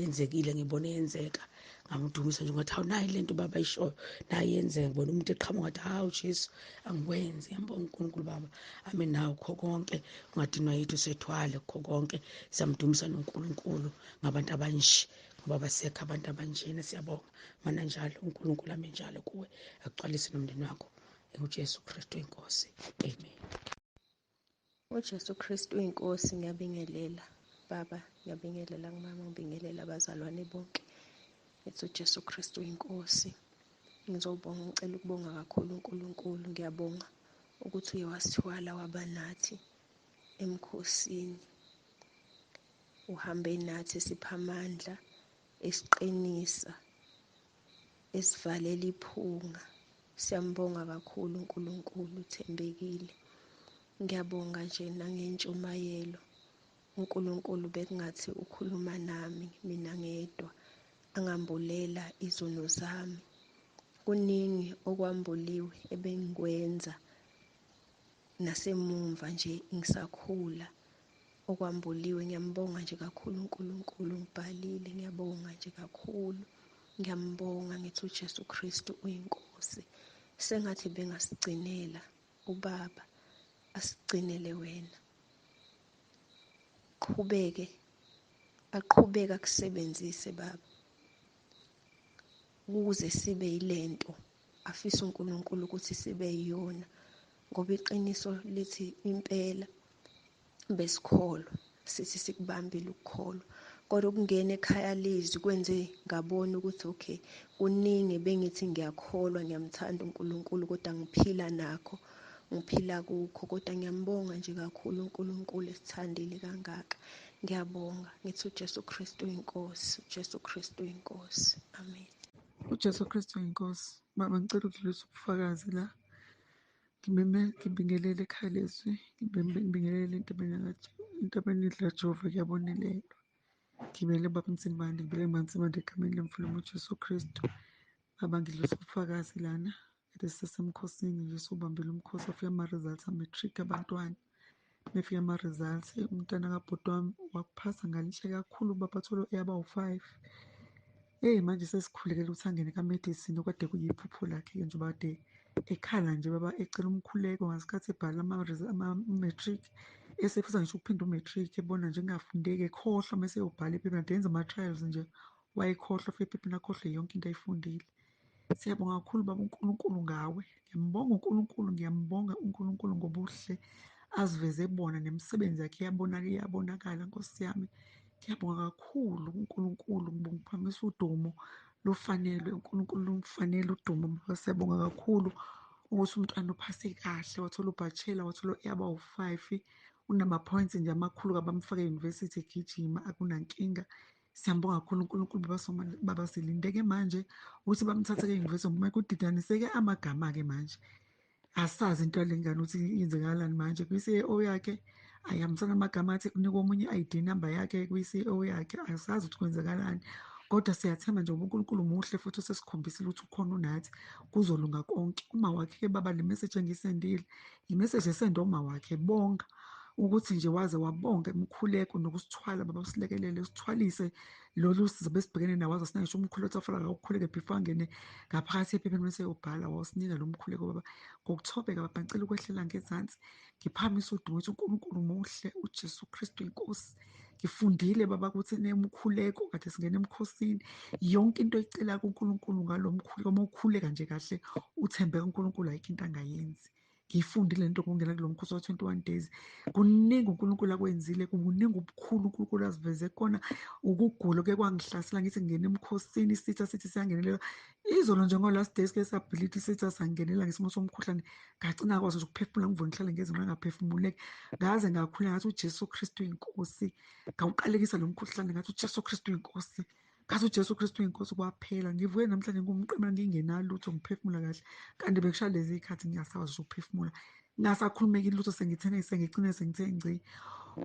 yenzekile ngibone yenzeka ngamdumisa nje ngathi awunayi lento baba ayishoyo nayi yenzeka ngibona umuntu eqhamuka ngathi hawu Jesu angikwenzi ngiyambonga uNkulunkulu baba ame nawo kho konke ungadinwa yithu sethwale kho konke siyamdumisa noNkulunkulu ngabantu abanje ngoba basekho abantu abanjena siyabonga mana njalo uNkulunkulu ame njalo kuwe akugcwalise nomndeni wakho uJesu Kristu inkosi amen. uJesu Kristu inkosi ngiyabingelela baba ngiyabingelela kumama ngibingelela abazalwane bonke ethi uJesu Kristu inkosi ngicela ukubonga kakhulu uNkulunkulu ngiyabonga ukuthi uye wasithwala wabanathi emkhosini uhambe nathi sipha amandla esiqinisa esivalela iphunga siyambonga kakhulu uNkulunkulu uthembekile ngiyabonga nje nangentshumayelo uNkulunkulu bekungathi ukhuluma nami mina ngedwa angambulela izono zami kuningi okwambuliwe ebengikwenza nasemumva nje ngisakhula okwambuliwe ngiyambonga nje kakhulu uNkulunkulu ngibhalile ngiyabonga nje kakhulu ngiyambonga ngithi uJesu Kristu uyinkosi sengathi bengasigcinela ubaba asigcinele wena aqhubeke akusebenzise baba ukuze sibe yilento afisa uNkulunkulu ukuthi sibe yiyona ngoba iqiniso lithi impela besikholwa sithi sikubambile ukukholwa kodwa ukungena ekhaya leZwi kwenze ngabona ukuthi okay kuningi bengithi ngiyakholwa ngiyamthanda uNkulunkulu kodwa ngiphila nakho ngiphila kukho kodwa ngiyambonga nje kakhulu uNkulunkulu esithandile kangaka ngiyabonga ngithi uJesu Kristu inkosi uJesu Kristu inkosi amen. uJesu Kristu inkosi baba ngicela ukudlulisa ubufakazi la ngibingelele ekhaya leZwi ngibingelele entabeni laJehova kuyabonelelwa ngibele baba Nsimbande ngibele Nsimbande egameni lemfulo uJesu Kristu baba ngidlulisa ubufakazi lana kade sisemkhosini nje sobambela umkhosi afika ama-results a-matric abantwana befika ama-results umntana kabhuti wami wakuphasa ngalishe kakhulu baba athole abawu-5 manje sesikhulekela ukuthi angene ka-medicine okade kuyiphupho lakhe-ke nje bade ekhala nje baba ecela umkhuleko ngasikhathi ebhala ama-matric esefisa ngisho ukuphinda umatric ebona nje engafundeki ekhohlwa mase eyobhala ephepheni ade yenza ama-trials nje wayekhohlwa fika ephepheni akhohlwe yonke into ayifundile. Siyabonga kakhulu baba uNkulunkulu ngawe ngiyambonga uNkulunkulu ngobuhle aziveze bona nemisebenzi yakhe iyabonakala Nkosi yami ngiyabonga kakhulu uNkulunkulu ngiphakamisa udumo lufanele uNkulunkulu lufanele udumo baba siyabonga kakhulu ukuthi umntwana uphase kahle wathola ubachelor wathola abawu-5 unama-points nje amakhulu kabamfake e-university egijima akunankinga. Siyambonga kakhulu uNkulunkulu baba silindeke manje ukuthi bamthathe e-university ngoba kudidaniseke amagama-ke manje asazi into yalengane ukuthi yenzekalani manje kwi-CEO yakhe ayihambisana amagama athi kunika omunye i-ID number yakhe kwi-CEO yakhe asazi ukuthi kwenzekalani kodwa siyathemba nje uNkulunkulu muhle futhi usesikhombisile ukuthi ukhona unathi kuzolunga konke. Uma wakhe baba le message engiyisendile imessage esende uma wakhe bonga ukuthi nje waze wabonga imikhuleko nokusithwala baba usilekelele sithwalise lolu sizobe sibhekene nawo waze sinangisho umkhuleko afala ukukhuleka before angene ngaphakathi ephepheni mase eyobhala wasinika lo mkhuleko baba ngokuthobeka baba ngicela ukwehlela ngezansi ngiphakamisa udumo ukuthi uNkulunkulu muhle uJesu Kristu inkosi ngifundile baba ukuthi nemkhuleko kade singena emkhosini yonke into ecela kuNkulunkulu ngalo mkhuleko uma ukhuleka nje kahle uthembeka uNkulunkulu ayikho into angayenzi ngiyifundile lento ngokungena kulo mkhosi wa-21 days. Kuningi uNkulunkulu akwenzile, kuningi ubukhulu uNkulunkulu aziveze kona. Ukugula ke kwangihlasela ngithi ngingena emkhosini, isitha sithi siyangenelela. Izolo nje ngo-last days ke sabhilitha isitha sangenela ngesimo somkhuhlane, ngagcina kwazi nje ukuphefumula ngivuke ngihlale ngezinto ngaphefumuleki. Ngaze ngakhuleka ngathi uJesu Kristu uyinkosi. Ngawuqalekisa lo mkhuhlane ngathi uJesu Kristu uyinkosi. Ngathi uJesu Kristu uyinkosi kwaphela. Ngivuke namhlanje ngumqemane ngingenalutho ngiphefumula kahle. Kanti bekushaya lezi y'khathi ngingasakwazi ukuphefumula. Ngasakhulumeki lutho sengithene sengigcine sengithe ngci.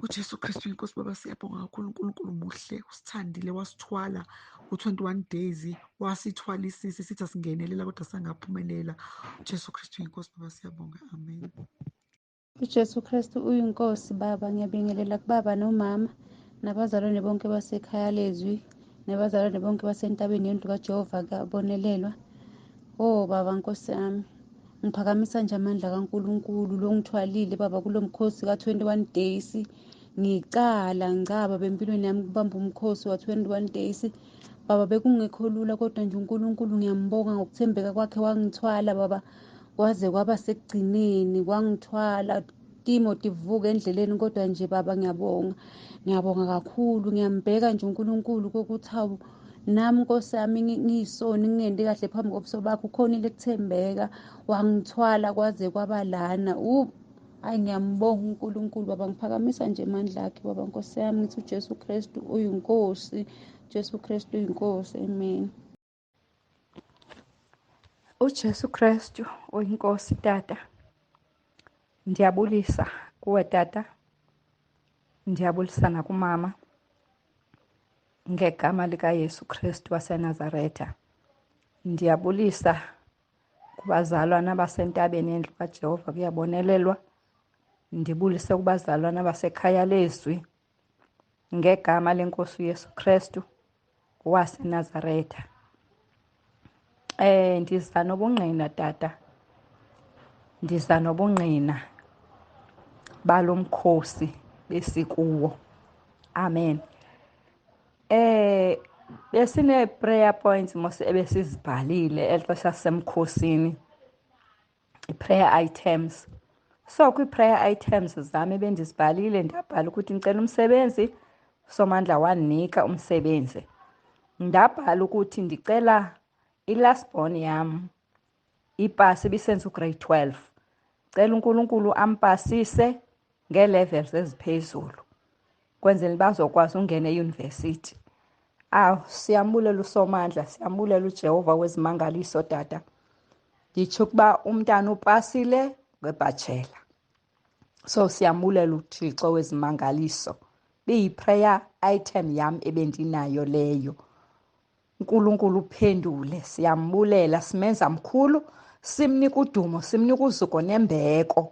uJesu Kristu uyinkosi. Baba siyabonga kakhulu, uNkulunkulu muhle, usithandile, wasithwala u-21 days, wasithwalisisa sithi asingenelela kodwa sangaphumelela. uJesu Kristu uyinkosi. Baba siyabonga, amen. uJesu Kristu uyinkosi. Baba, ngiyabingelela kubaba nomama nabazalwane bonke basekhaya leZwi nabazalwane bonke basentabeni yendlu kaJehova kabonelelwa. Oh Baba Nkosi yami, ngiphakamisa nje amandla kaNkulunkulu lo ngithwalile Baba kulo mkhosi ka-21 days. Ngicala ngicaba bempilweni yami kubamba umkhosi wa-21 days. Baba, bekungekho lula kodwa nje uNkulunkulu ngiyambonga ngokuthembeka kwakhe wangithwala Baba, kwaze kwaba sekugcineni kwangithwala timo tivuka endleleni. Kodwa nje Baba ngiyabonga kakhulu. Ngiyambheka nje uNkulunkulu kokuthi hawu nami Nkosi yami ngiyisoni ngingendi kahle phambi kobuso bakho, ukhonile ukuthembeka wangithwala kwaze kwaba lana. Hayi, ngiyambonga uNkulunkulu Baba, ngiphakamisa nje amandla akhe Baba Nkosi yami, ngithi uJesu Kristu uyinkosi. uJesu Kristu uyinkosi, amen. uJesu Kristu uyinkosi Tata. Ndiyabulisa kuwe Tata, ndiyabulisa nakumama ngegama likaYesu Kristu waseNazaretha. Ndiyabulisa kubazalwana basentabeni yendlu kaJehova kuyabonelelwa. Ndibulise kubazalwana basekhaya leZwi ngegama lenkosi uYesu Kristu waseNazaretha. Ndiza nobungqina Tata, ndiza nobungqina balo mkhosi besikuwo. Amen. Besine-prayer points mos ebesizibhalile elixesha sisemkhosini, i-prayer items. So kwii-prayer items zami ebendizibhalile ndabhala ukuthi ndicela umsebenzi, uSomandla wandinika umsebenzi. Ndabhala ukuthi ndicela i-last born yam ipasi, ibisenza ugrade 12. Cela uNkulunkulu ampasise ngee-levels eziphezulu kwenzela bazokwazi ungena eyunivesithi. Siyambulela uSomandla, siyambulela uJehova wezimangaliso Tata. Nditsho ukuba umntana upasile ngebhatshela. So siyambulela uThixo wezimangaliso. Biyi-prayer item yam ebendinayo leyo. uNkulunkulu uphendule, siyambulela, simenza mkhulu, simnika udumo, simnika uzuko nembeko.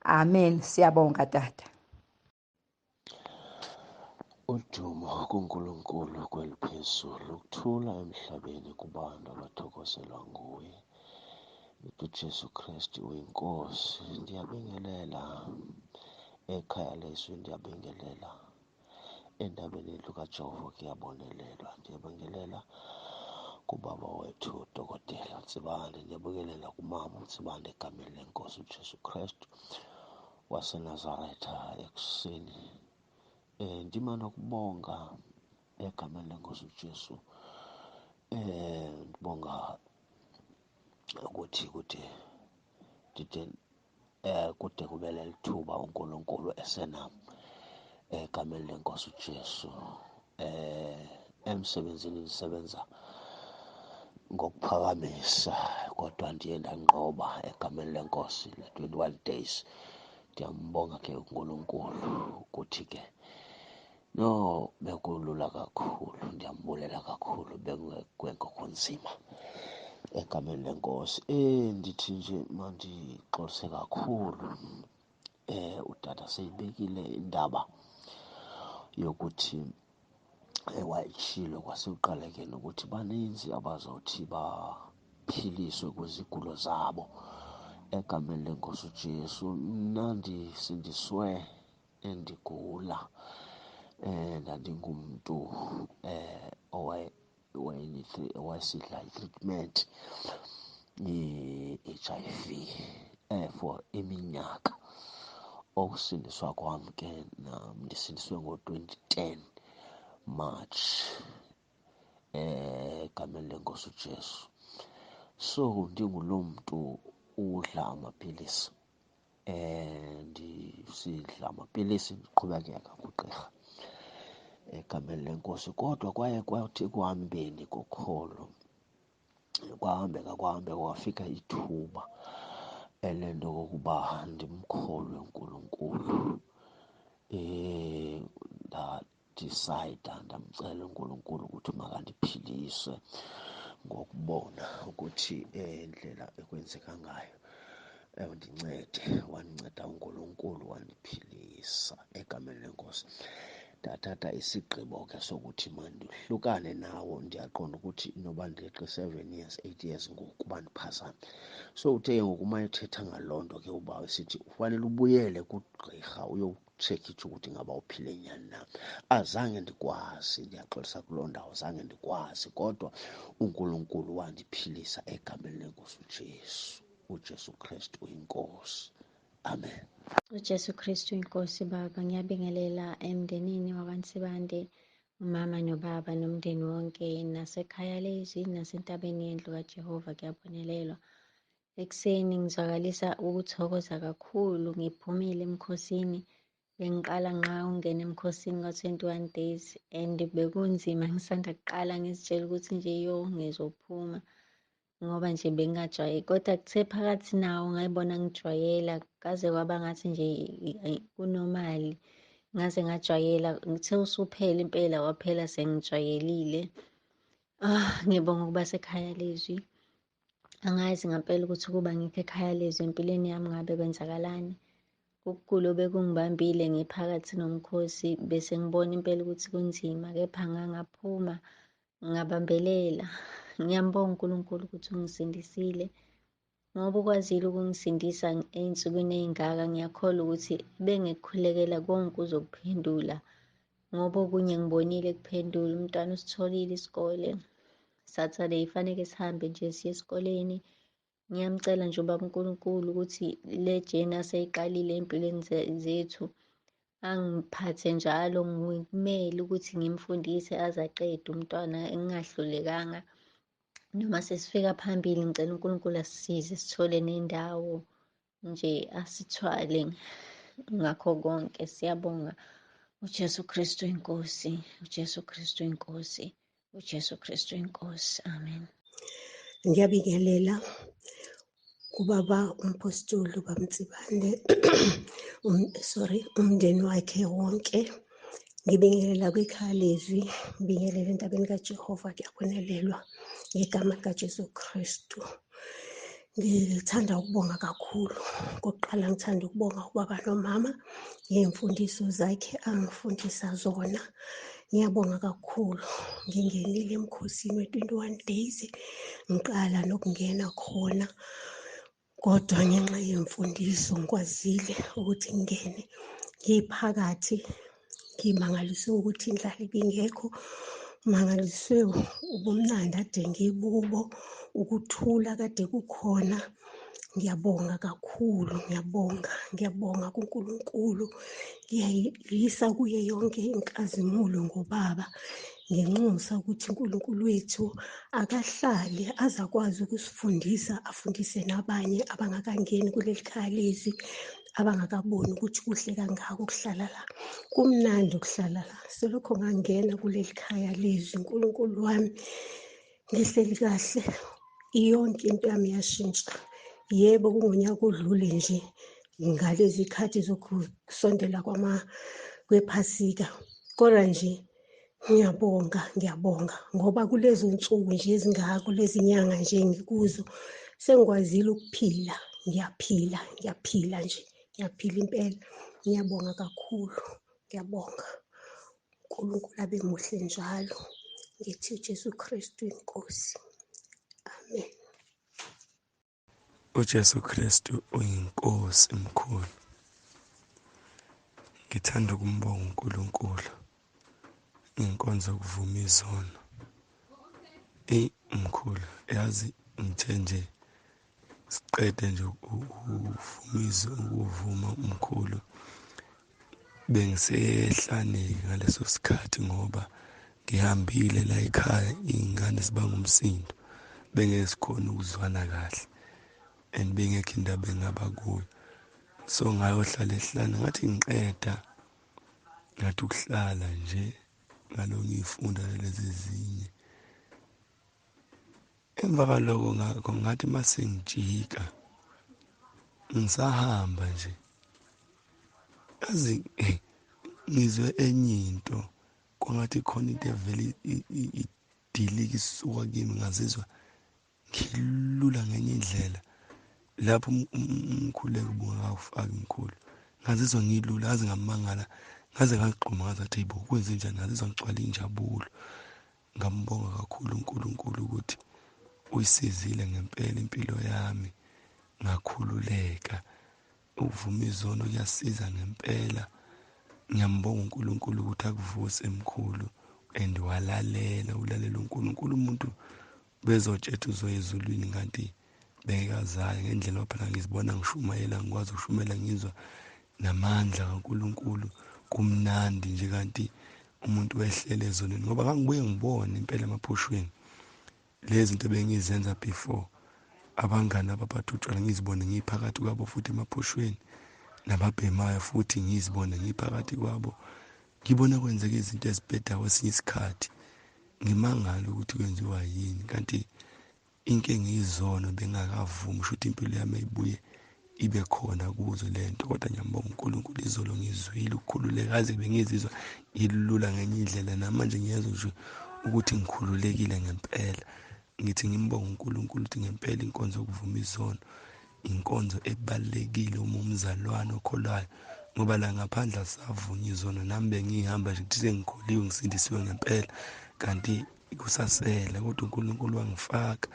Amen. Siyabonga Tata. Udumo kuNkulunkulu kweliphezulu, ukuthula emhlabeni kubantu abathokozelwa nguye. uJesu Kristu uyinkosi. Ndiyabingelela ekhaya leZwi, ndiyabingelela endabeni yendlu kaJehova kuyabonelelwa. Ndiyabingelela kubaba wethu uDokotela Ntsibane, ndiyabingelela kumama uNtsibane egameni lenkosi uJesu Kristu waseNazaretha ekuseni. Ndima nokubonga egameni lenkosi uJesu. Ndibonga ukuthi kude kube leli thuba uNkulunkulu esenam egameni lenkosi uJesu. Emsebenzini ndisebenza ngokuphakamisa, kodwa ndiye ndanqoba egameni lenkosi le-21 days. Ndiyambonga ke uNkulunkulu ukuthi ke bekulula kakhulu. Ndiyambulela kakhulu, bekungekho nzima egameni lenkosi. Ndithi nje mandixolise kakhulu. Utata seyibekile indaba yokuthi wayitshilo kwasekuqalekeni ukuthi baninzi abazothi baphiliswe kwizigulo zabo egameni lenkosi uJesu. Mna ndisindiswe endigula. Ndandingumntu owayesidla itreatment ye-HIV. for iminyaka. Ukusindiswa kwami ke ndisindiswe ngo-2010 March egameni lenkosi uJesu. So ndingulo mntu udla amaphilisi, ndisidla amaphilisi, ndiqhubekeka kugqirha egameni lenkosi. Kodwa kwaye kwathi ekuhambeni kokholo kwahambeka kwafika ithuba elento kokuba ndimkholwe uNkulunkulu. Ndamcela uNkulunkulu ukuthi makandiphilise ngokubona ukuthi indlela ekwenzeka ngayo ndincede. Wandinceda uNkulunkulu, wandiphilisa egameni lenkosi. Ndathatha isigqibo ke sokuthi mandihlukane nawo. Ndiyaqonda ukuthi inoba ndileqe 7 years 8 years ngoku kuba ndiphazame. So uthe ke ngoku uma ethetha ngaloo nto ke uba sithi ufanele ubuyele kugqirha uyowutshekitsha ukuthi ngaba uphile nyani na. Azange ndikwazi, ndiyaxolisa kuloo ndawo, zange ndikwazi. Kodwa uNkulunkulu wandiphilisa egameni lenkosi uJesu. uJesu Kristu uyinkosi. Amen. uJesu Kristu inkosi. Baba, ngiyabingelela emndenini wakwaNsibande, umama nobaba nomndeni wonke, nasekhaya leZwi, nasentabeni yendlu kaJehova. Kuyabonelelwa. Ekuseni ngizwakalisa ukuthokoza kakhulu. Ngiphumile emkhosini, bengiqala nqa ungena emkhosini ka-21 days and bekunzima. Ngisanda kuqala ngizitshela ukuthi nje ngizophuma ngoba nje bengingajwayeli, kodwa kuthe phakathi nawo ngayibona ngijwayela, kaze kwaba ngathi nje kunomali, ngaze ngajwayela. Ngithe usuphela impela, waphela sengijwayelile. Ngibonga ukuba sekhaya leZwi. Angazi ngempela ukuthi ukuba ngikho ekhaya leZwi empilweni yami ngabe kwenzakalani. Ukugula obekungibambile ngiphakathi nomkhosi bese ngibona impela ukuthi kunzima, kepha ngaphuma ngabambelela. Ngiyambonga uNkulunkulu ukuthi ungisindisile. Ngoba ukwazile ukungisindisa ey'nsukwini ey'ngaka, ngiyakholwa ukuthi bengikukhulekela konke uzokuphendula. Ngoba okunye ngibonile kuphendula. Umntwana usitholile isikole, Saturday faneke sihambe nje siye esikoleni. Ngiyamcela nje ubaba uNkulunkulu ukuthi le jeni aseyiqalile ey'mpilweni zethu angiphathe njalo, ngimele ukuthi ngimfundise aze aqede umntwana, engingahlulekanga. Noma sesifika phambili, ngicela uNkulunkulu asisize sithole nendawo nje, asithwale ngakho konke. Siyabonga. uJesu Kristu inkosi, uJesu Kristu inkosi, uJesu Kristu inkosi. Amen. Ngiyabingelela kubaba umpostoli ubaba Mtsibande umndeni wakhe wonke. Ngibingelela kwikhaya leZwi, ngibingelela entabeni kaJehova. Kuyabonelelwa ngegama likaJesu Kristu. Ngithanda ukubonga kakhulu. Kokuqala ngithanda ukubonga ubaba nomama ngey'mfundiso zakhe angifundisa zona. Ngiyabonga kakhulu. Ngingenile emkhosini we-21 days, ngiqala nokungena khona, kodwa ngenxa yemfundiso ngikwazile ukuthi ngingene. Ngiphakathi ngimangaliswe ukuthi indlala ibingekho, mangaliswe ubumnandi ade ngibubo, ukuthula kade kukhona. Ngiyabonga kakhulu, ngiyabonga kuNkulunkulu. Ngiyayisa kuye yonke inkazimulo ngobaba, ngenxusa ukuthi uNkulunkulu wethu akahlali aze akwazi ukusifundisa, afundise nabanye abangakangeni kuleli khaya leZwi, abangakaboni ukuthi kuhle kangako ukuhlala la. Kumnandi ukuhlala la. Selokho ngangena kuleli khaya leZwi, uNkulunkulu wami, ngihleli kahle, yonke into yami yashintsha. Yebo, kungonyaka odlule nje ngalezi khathi zokusondela kwephasika, kodwa nje ngiyabonga ngoba kulezo nsuku nje ezingaka, kulezi nyanga nje ngikuzo, sengikwazile ukuphila. Ngiyaphila nje, ngiyaphila impela. Ngiyabonga kakhulu, ngiyabonga. uNkulunkulu abe muhle njalo. Ngithi uJesu Kristu inkosi. Amen. uJesu Kristu uyinkosi emkhulu. Ngithanda ukumbonga uNkulunkulu ngenkonzo yokuvuma izono. Mkhulu, yazi ngithe nje siqede nje ukuvumise ukuvuma umkhulu bengisehlaneke ngaleso sikhathi ngoba ngihambile la ekhaya iy'ngane zibanga umsindo bengesikhona ukuzwana kahle and bengekho indaba engaba kuyo so ngayohlala ehlane ngathi ngiqeda ngathi ukuhlala nje ngaloko ngiyifunda lezi ezinye emva kaloko ngathi mase ngijika ngisahamba nje yazi ngizwe enye into kwangathi khona into evele idilika isuka kimi ngazizwa ngilula ngenye indlela lapho umkhuleko bungakawufaki mkhulu ngazizwa ngilula ngaze ngamangala ngaze ngagquma ngazathi yibo kwenze njani ngazizwa ngigcwala injabulo ngambonga kakhulu uNkulunkulu ukuthi uyisizile ngempela impilo yami ngakhululeka ukuvuma izono kuyasiza ngempela ngiyambonga uNkulunkulu ukuthi akuvuse emkhulu and walalela ulalela uNkulunkulu umuntu bezotshela uzoya ezulwini kanti bengekazaya ngendlela phela ngizibona ngishumayela ngikwazi ukushumela ngizwa namandla kaNkulunkulu kumnandi nje kanti umuntu wehlele ezonweni ngoba kangibuye ngibone impela emaphushweni lezi zinto bengizenza before abangani abaphatha utshwala ngizibone ngiphakathi kwabo futhi emaphushweni nababhemayo futhi ngizibone ngiphakathi kwabo ngibona kwenzeka izinto ezibheda kwesinye isikhathi ngimangala ukuthi kwenziwa yini kanti inkinga izono bengakavumi ukuthi impilo yami ibuye ibe khona kuzo lento kodwa ngiyambonga uNkulunkulu izolo ngizwile ukukhululeka kaze bengizizwa ngilula ngenye indlela namanje ngiyezwa nje ukuthi ngikhululekile ngempela ngithi ngimbonga uNkulunkulu ukuthi ngempela inkonzo yokuvuma izono inkonzo ebalekile uma umzalwane okholwayo ngoba la ngaphandle asavunya izono nami bengihamba nje kuthi sengikholiwe ngisindisiwe ngempela kanti kusasela kodwa uNkulunkulu wangifaka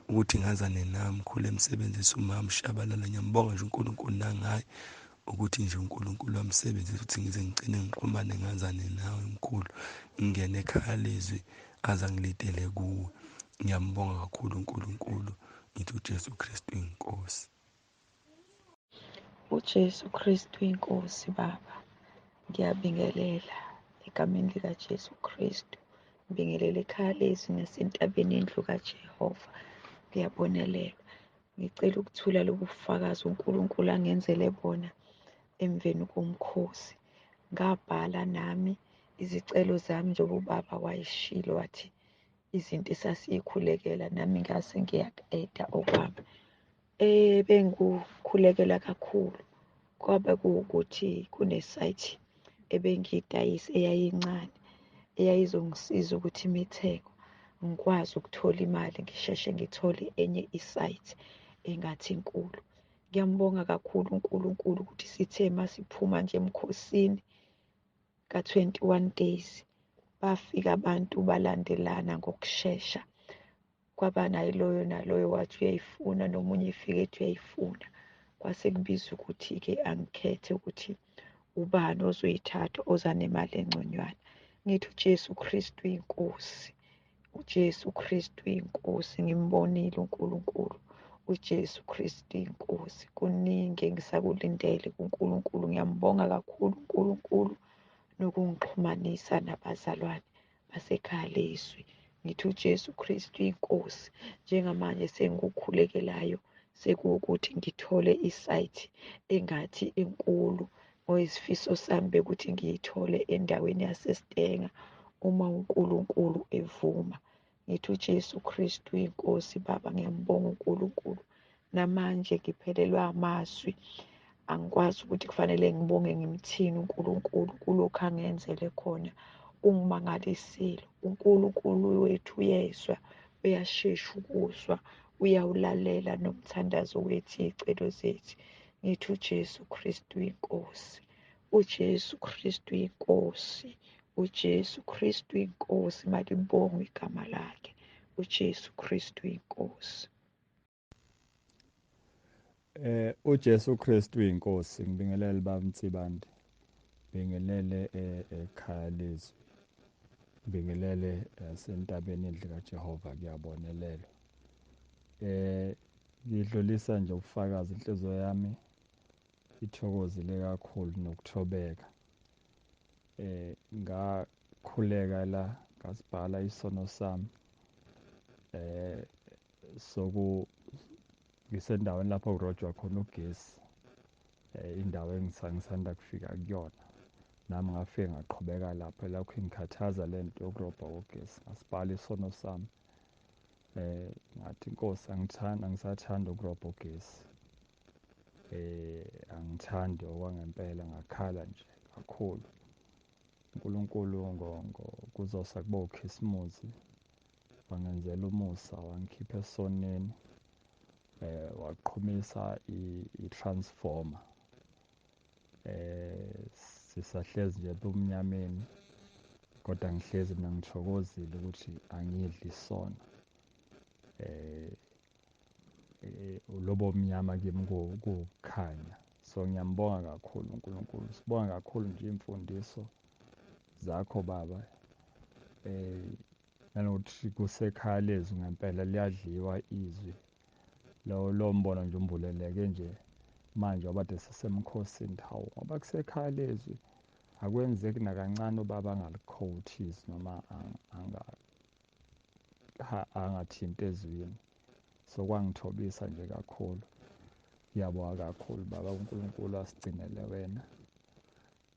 ukuthi ngazane nami khule emsebenzisi umama shabalala ngiyambonga nje uNkulunkulu nangaye ukuthi nje uNkulunkulu wamsebenzisa ukuthi ngize ngigcine ngiqhumane ngazane nawe mkhulu ngingene ekhaya lezwi aza ngilidele kuwe ngiyambonga kakhulu uNkulunkulu ngithi uJesu Kristu inkosi uJesu Kristu inkosi baba ngiyabingelela egameni likaJesu Kristu ngibingelela ekhaya lezwi nasentabeni yendlu kaJehova ngiyabonelelwa ngicela ukuthula lobufakazi uNkulunkulu angenzele bona emveni komkhosi ngabhala nami izicelo zami njengoba ubaba wayeshilo wathi izinto esasiyikhulekela nami ngase ngiyaqeda okwami bengikukhulekela kakhulu kwaba kuwukuthi kunesayithi ebengiyidayisa eyayincane eyayizongisiza ukuthi imitheko ngikwazi ukuthola imali ngisheshe ngithole enye isayithi engathi inkulu ngiyambonga kakhulu uNkulunkulu ukuthi sithe masiphuma nje emkhosini ka-21 days bafika abantu balandelana ngokushesha kwaba naloyo naloyo wathi uyayifuna nomunye efike ethi uyayifuna kwase kubizwa ukuthi-ke angikhethe ukuthi ubani ozoyithatha oza nemali engconywana ngithi uJesu Kristu inkosi uJesu Kristu inkosi ngimbonile uNkulunkulu uJesu Kristu inkosi kuningi engisakulindele kuNkulunkulu ngiyambonga kakhulu uNkulunkulu nokungixhumanisa nabazalwane basekhaya lezwi ngithi uJesu Kristu inkosi njengamanje sengikukhulekelayo sekuwukuthi ngithole isayithi engathi inkulu ngoyisifiso sami bekuthi ngiyithole endaweni yaseStenga uma uNkulunkulu evuma ngithi uJesu Kristu inkosi baba ngiyambonga uNkulunkulu namanje ngiphelelwa amazwi angikwazi ukuthi kufanele ngibonge ngimthini uNkulunkulu kulokhu angenzele khona ungimangalisile uNkulunkulu wethu uyezwa uyashesha ukuzwa uyawulalela nomthandazo wethu iy'celo zethu ngithi uJesu Kristu inkosi uJesu Kristu inkosi uJesu Kristu inkosi malibongwe igama lakhe uJesu Kristu inkosi uJesu Kristu inkosi ngibingelele bamtsibande bingelele ekhaya lezwi bingelele sentabeni endlu kaJehova kuyabonelelwa ngidlulisa nje ubufakazi, inhliziyo yami ithokozile kakhulu nokuthobeka. Ngakhuleka la ngasibhala isono sami ngisendaweni lapho kurojwa khona ugesi, indawo engisanda kufika kuyona. Nami ngafike ngaqhubeka lapho, elakhu ingikhathaza le nto yokurobha kogesi. Ngasibhala isono sami, ngathi Nkosi, angisathandi ukurobha ugesi, angithandi okwangempela, ngakhala nje kakhulu. uNkulunkulu kuzosa kuba ukhisimusi wangenzela umusa, wangikhipha esoneni, waqhumisa i-transformer. Sisahlezi nje ebumnyameni, kodwa ngihlezi mina ngithokozile ukuthi angidli isono. Lobo mnyama kimi kuwukukhanya. So ngiyambonga kakhulu uNkulunkulu, sibonga kakhulu nje iy'mfundiso zakho Baba. Nanokuthi kusekhaya leZwi ngempela liyadliwa izwi. Lo mbono nje umbuleleke nje manje wabade sisemkhosini. Hawu, ngoba kusekhaya leZwi akwenzeki nakancane ubaba angalikhothisi noma angathinti ezwini. So kwangithobisa nje kakhulu. Ngiyabonga kakhulu Baba. uNkulunkulu asigcinele wena.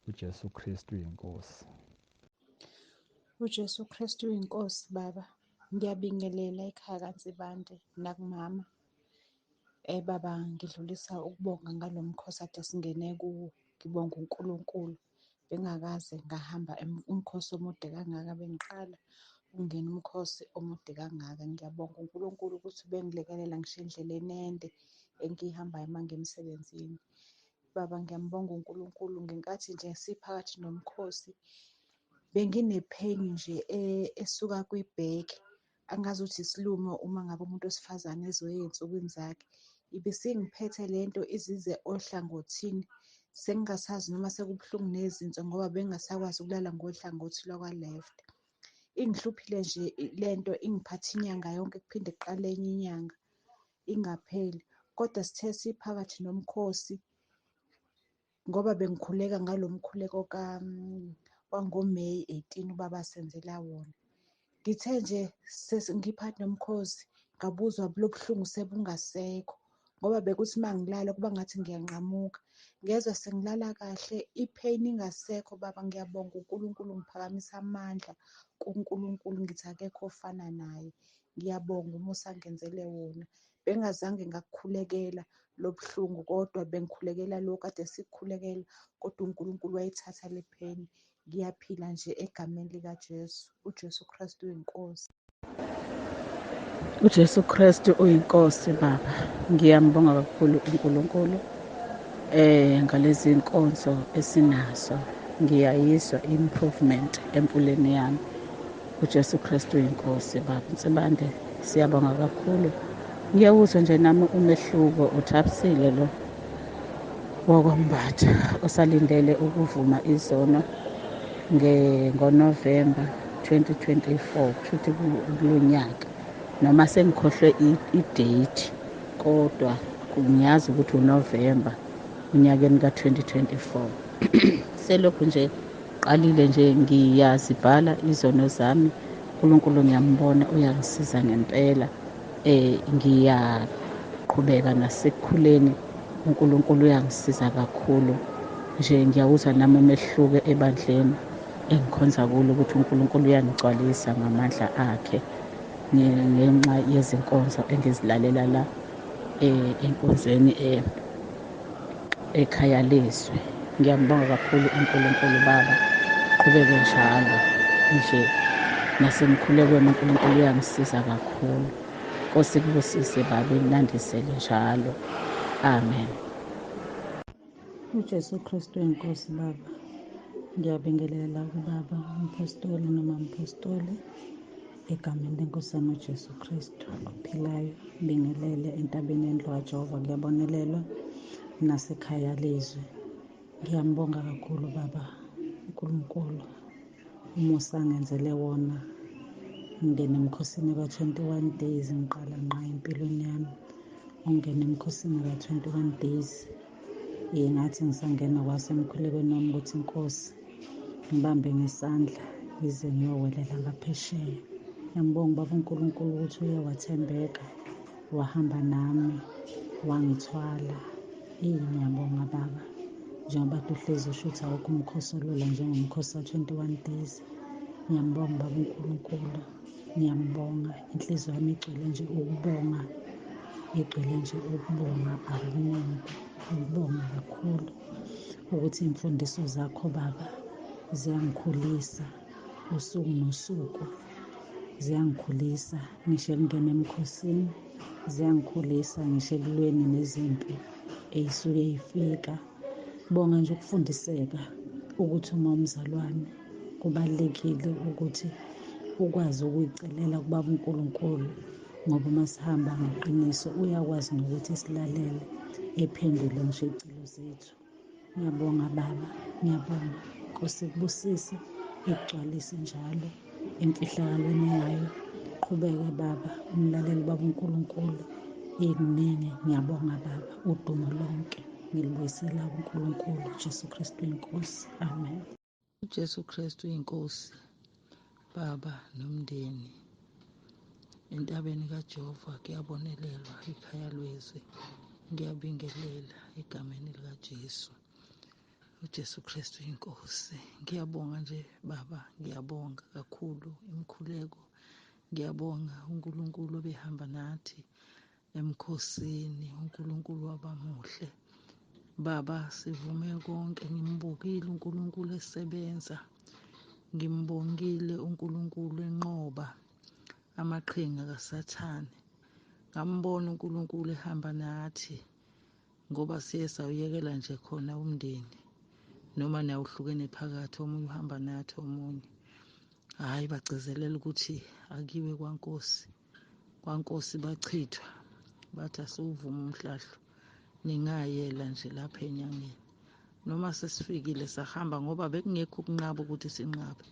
uJesu Kristu uyinkosi. uJesu Kristu uyinkosi Baba. Ngiyabingelela ekhaya kaNsibande nakumama. Baba, ngidlulisa ukubonga ngalo mkhosi ade singene kuwo. Ngibonga uNkulunkulu. Bengakaze ngahamba umkhosi omude kangaka, bengiqala ukungena umkhosi omude kangaka. Ngiyabonga uNkulunkulu ukuthi bengilekelela ngisho endleleni ende engiyihambayo uma ngemsebenzini. Baba, ngiyambonga uNkulunkulu. Ngenkathi nje siphakathi nomkhosi, bengine-pain nje esuka kwibheki. Angazi ukuthi isilumo uma ngabe umuntu wesifazane ezoya ey'nsukwini zakhe. Ibisingiphethe lento izize ohlangothini. Sengingasazi noma sekubuhlungu nezinso ngoba bengingasakwazi ukulala ngohlangothi lwakwa-left. Ingihluphile nje lento, ingiphathe inyanga yonke kuphinde kuqale enye inyanga ingapheli. Kodwa sithe siphakathi nomkhosi, ngoba bengikhuleka ngalo mkhuleko wangoMeyi 18 ubaba asenzela wona. Ngithe nje ngiphakathi nomkhosi ngabuzwa lobuhlungu sebungasekho, ngoba bekuthi uma ngilala kuba ngathi ngiyanqamuka. Ngezwa sengilala kahle, i-pain ingasekho. Baba, ngiyabonga uNkulunkulu, ngiphakamisa amandla kuNkulunkulu, ngithi akekho ofana naye. Ngiyabonga umusa angenzele wona. Bengazange ngakukhulekela lo buhlungu, kodwa bengikhulekela lokhu kade sikukhulekela, kodwa uNkulunkulu wayithatha le pain. Ngiyaphila nje egameni likaJesu. uJesu Kristu uyinkosi. uJesu Kristu uyinkosi Baba. Ngiyambonga kakhulu uNkulunkulu ngalezi nkonzo esinazo. Ngiyayizwa improvement empilweni yami. uJesu Kristu uyinkosi Baba. Nsibande, siyabonga kakhulu. Ngiyawuzwa nje nami umehluko. Uthabisile lo wakwambatha osalindele ukuvuma izono ngoNovemba 2024, kushuthi kulo nyaka. Noma sengikhohlwe i-date, kodwa ngiyazi ukuthi uNovemba unyakeni ka-2024. Selokhu nje qalile nje ngiyazibhala izono zami. uNkulunkulu ngiyambona, uyangisiza ngempela. Ngiyaqhubeka nasekukhuleni. uNkulunkulu uyangisiza kakhulu. Nje ngiyawuzwa nami umehluko ebandleni engikhonza kulo, ukuthi uNkulunkulu uyangigcwalisa ngamandla akhe ngenxa yezinkonzo engizilalela la enkonzweni ekhaya leZwi. Ngiyambonga kakhulu uNkulunkulu Baba. Qhubeke njalo nje nasemkhulekweni. uNkulunkulu uyangisiza kakhulu. Nkosi kubusise Baba, inandisele njalo. Amen. uJesu Kristu uyinkosi Baba. Ngiyabingelela kubaba umpostoli noma mpostoli egameni lenkosi yami uJesu Kristu ophilayo. Bingelele entabeni yendlu kaJehova kuyabonelelwa nasekhaya leZwi. Ngiyambonga kakhulu Baba uNkulunkulu, umusa angenzele wona. Ngingena emkhosini ka-21 days ngiqala ngqa empilweni yami. ongena emkhosini ka-21 days. Ngathi ngisangena kwasemkhulekweni wami ukuthi Nkosi ngibambe ngesandla ngize ngiyowelela ngaphesheya. Ngiyambonga Baba uNkulunkulu ukuthi uye wathembeka, wahamba nami, wangithwala. Ngiyabonga Baba, njengoba uhlezi usho ukuthi awukho umkhosi olula njengomkhosi ka-21 days. Ngiyambonga Baba uNkulunkulu, ngiyambonga. Inhliziyo yami igcwele nje ukubonga, igcwele nje ukubonga akuningi, ukubonga kakhulu ukuthi iy'mfundiso zakho Baba ziyangikhulisa usuku nosuku, ziyangikhulisa ngisho ekungena emkhosini, ziyangikhulisa ngisho ekulweni nezimpi ey'suke y'fika. Bonga nje ukufundiseka ukuthi uma umzalwane kubalulekile ukuthi ukwazi ukuyicelela kubaba uNkulunkulu, ngoba uma sihamba ngeqiniso uyakwazi nokuthi silalele, ephendule ngisho iy'celo zethu. Ngiyabonga Baba, ngiyabonga. Nkosi ikubusise, ikugcwalise njalo emfihlakalweni yayo. Qhubeke Baba, umlaleli Baba uNkulunkulu ikuningi. Ngiyabonga Baba, udumo lonke ngilibuyisela uNkulunkulu Jesu Kristu inkosi. Amen. uJesu Kristu inkosi, Baba nomndeni. Entabeni kaJehova kuyabonelelwa, ekhaya leZwi ngiyabingelela egameni likaJesu. uJesu Kristu inkosi. Ngiyabonga nje Baba, ngiyabonga kakhulu imikhuleko. Ngiyabonga uNkulunkulu obehamba nathi emkhosini, uNkulunkulu wabamuhle. Baba, sivume konke, ngimbongile uNkulunkulu esebenza, ngimbongile uNkulunkulu enqoba amaqhinga kaSathane. Ngambona uNkulunkulu ehamba nathi, ngoba siye sawuyekela nje khona umndeni, noma nawuhlukene phakathi, omunye uhamba nathi, omunye hhayi, bagcizelela ukuthi akiwe kwaNkosi bachithwa, bathi asiwuvuma umhlahlo, ningayela nje lapha enyangeni. Noma sesifikile sahamba, ngoba bekungekho ukunqaba ukuthi sinqabe.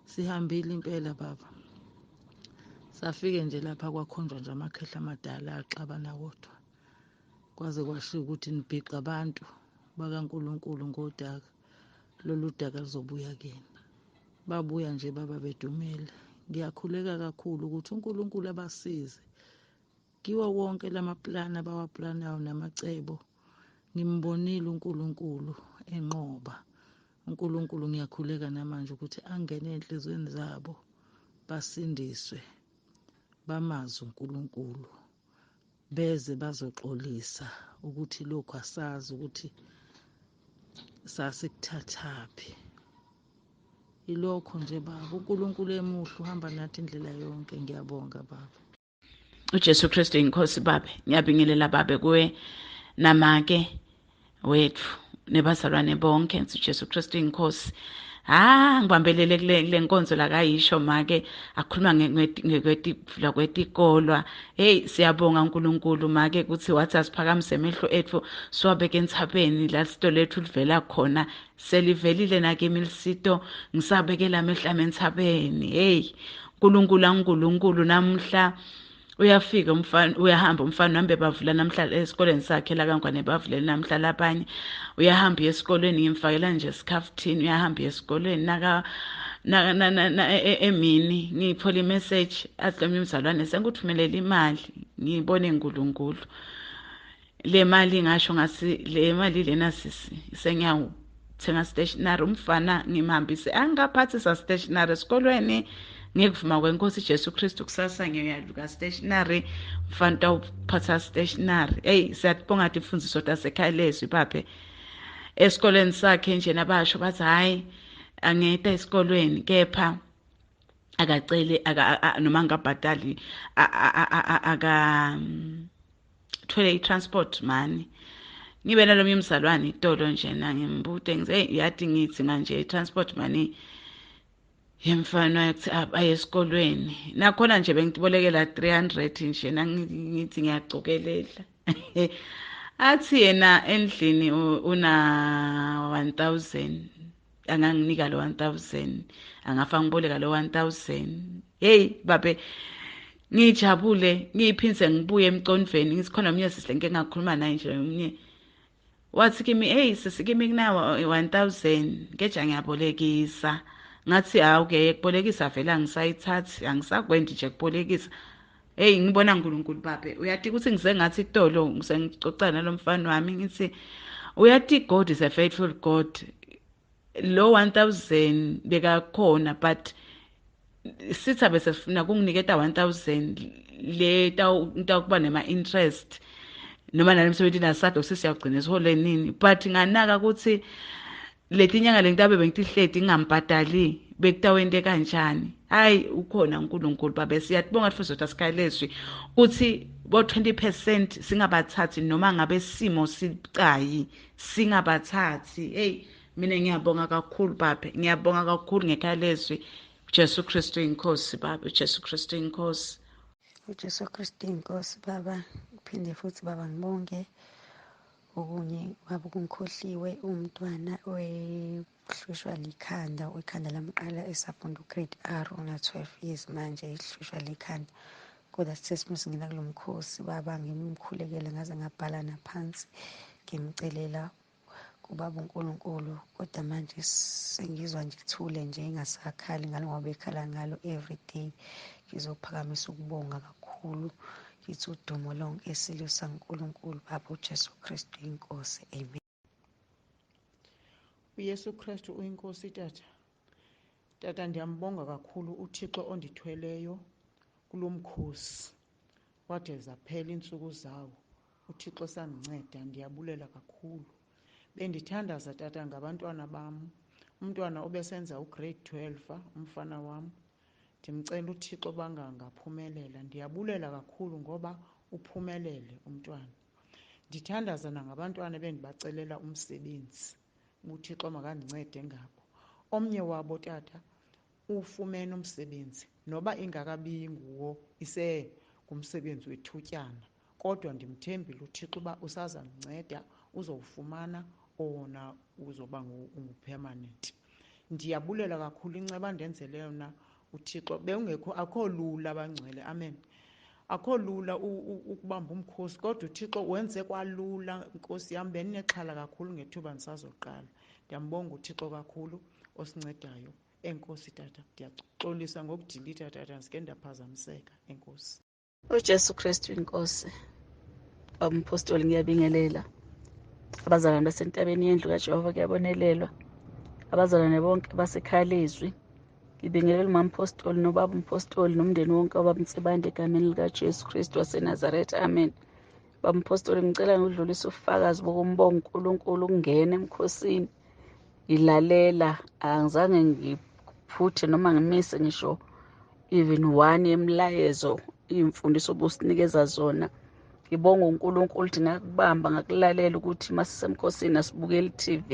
Sihambile impela Baba, safike nje lapha kwakhonjwa nje amakhehla amadala axabana kodwa, kwaze kwashiwo ukuthi nibhixe abantu bakaNkulunkulu ngodaka, lolu daka luzobuya kini. Babuya nje Baba bedumela. Ngiyakhuleka kakhulu ukuthi uNkulunkulu abasize kiwo wonke lamaplani abawaplanayo namacebo. Ngimbonile uNkulunkulu enqoba. uNkulunkulu, ngiyakhuleka namanje ukuthi angene enhlizweni zabo, basindiswe, bamazi uNkulunkulu, beze bazoxolisa ukuthi lokhu asazi ukuthi sasikuthathaphi. Ilokho nje Baba, uNkulunkulu emuhle, uhamba nathi indlela yonke. Ngiyabonga Baba. uJesu Kristu inkosi. Baba, ngiyabingelela Baba kuwe namake wethu nebazalwane bonke. uJesu Kristu inkosi. Ngibambelele kule nkonzo la kayisho make akhuluma ngekwetivula kwetikolwa. Hey, siyabonga uNkulunkulu make ukuthi wathi asiphakamise amehlo ethu siwabeke entsabeni la sito lethu livela khona. Selivelile nakimi lisito, ngisabekela amehlo ami entsabeni. Hey, uNkulunkulu namhla uyafika umfana, uyahamba umfana nambe bavula namhla esikoleni sakhe la kaNgwane, bavulele namhla labanye. Uyahamba esikoleni, ngimfakela nje isikhafuthini, uyahamba esikoleni emini ngiphola imessage athi lo mzalwane sengikuthumelela imali, ngibone uNkulunkulu. Le mali ngasho ngasi le mali lena sisi sengiyawuthenga stationery, umfana ngimhambise angaphathisa stationery esikolweni. Ngekuvuma kwenkosi Jesu Kristu kusasa ngiyaluka stationery, mfana utawuphatha stationery. Hey, siyabonga imfundiso tasekhaya leZwi Baba. Esikoleni sakhe nje nabasho bathi hayi angeta esikolweni, kepha akacele noma ngabhadali thole i-transport money. Ngibe nalo umzalwane itolo nje ngimbude ngize hey, yathi ngithi manje i-transport money yemfana aye esikolweni. Nakhona nje bengibolekela 300 nje ngithi ngiyacokelela. Athi yena endlini una 1000, anganginika lo 1000, angafa ngiboleka lo 1000. Hey Babe, ngijabule ngiphinze ngibuye emcondveni ngithi khona omnye sisihle ngike ngakhuluma naye nje omnye wathi kimi hey sisikimi kunawo 1000 ngeja ngiyabolekisa ngathi hawu ke kubolekisa vele angisayithathi angisakwendi nje kubolekisa hey ngibona uNkulunkulu babe uyathi ukuthi ngize ngathi itolo ngisengicocana nalomfana wami ngithi uyathi God is a faithful God lo 1000 bekakhona but sithi bese sifuna kunginiketa 1000 le kuba nema interest noma nalemsebentini asado sisiyagcina sihole nini but nganaka ukuthi letinyanga lengitabe bengitihleti ngingambhadali bekutawente kanjani hayi ukhona uNkulunkulu babe siyatibonga futhi ukuthi asikhalezwi ukuthi bo 20% singabathathi noma ngabe simo sicayi singabathathi hey mina ngiyabonga kakhulu babe ngiyabonga kakhulu ngekhalezwi Jesu Kristu inkosi baba Jesu Kristu inkosi uJesu Kristu inkosi baba uphinde futhi baba ngibonge okunye baba kungikhohliwe umntwana wehlushwa likhanda ikhanda lamqala esafunda ugrade R una 12 years manje ihlushwa likhanda kodwa sithe singena kulo mkhosi baba ngimkhulekele ngaze ngabhala naphansi ngimcelela kubaba uNkulunkulu kodwa manje sengizwa nje ithule nje ingasakhali ngalo ngoba ekhala ngalo everyday ngizophakamisa ukubonga kakhulu ngithi udumo lonke esilusa uNkulunkulu baba uJesu Kristu inkosi amen. uYesu Kristu uyinkosi tata ndiyambonga kakhulu uThixo ondithweleyo kulo mkhosi wade zaphela iintsuku zawo uThixo sandinceda ndiyabulela kakhulu bendithandaza tata ngabantwana bam umntwana obesenza ugrade 12 umfana wam ndimcela uThixo bangangaphumelela ndiyabulela kakhulu ngoba uphumelele umntwana ndithandaza nangabantwana bendibacelela umsebenzi uThixo makandincede ngabo omnye wabo tata ufumene umsebenzi noba ingakabi nguwo ngumsebenzi wethutyana kodwa ndimthembile uThixo uba usazamnceda uzowufumana owona uzoba ngu-permanent ndiyabulela kakhulu inceba ndenzeleyo na uThixo akho lula bangcwele amen akho lula ukubamba umkhosi kodwa uThixo wenze kwalula inkosi yam bendinexhala kakhulu ngethuba ndisazoqala ndiyambonga uThixo kakhulu osincedayo enkosi tata ndiyaxolisa ngokudilitha tata ndisike ndaphazamiseka enkosi uJesu Kristu inkosi Ampostoli ngiyabingelela abazalwane basentabeni yendlu kaJehova kuyabonelelwa abazalwane bonke basekhaya leZwi ngibingelela uMampostoli nobaba umpostoli nomndeni wonke wabamtsibande egameni likaJesu Kristu waseNazaretha amen bampostoli ngicela ngidlulisa ubufakazi bokumbonga uNkulunkulu ukungena emkhosini ngilalela angizange ngiphuthe noma ngimise ngisho even one yemlayezo imfundiso obusinikeza zona ngibonga uNkulunkulu ukuthi ngakubamba ngakulalela ukuthi masisemkhosini asibukeli TV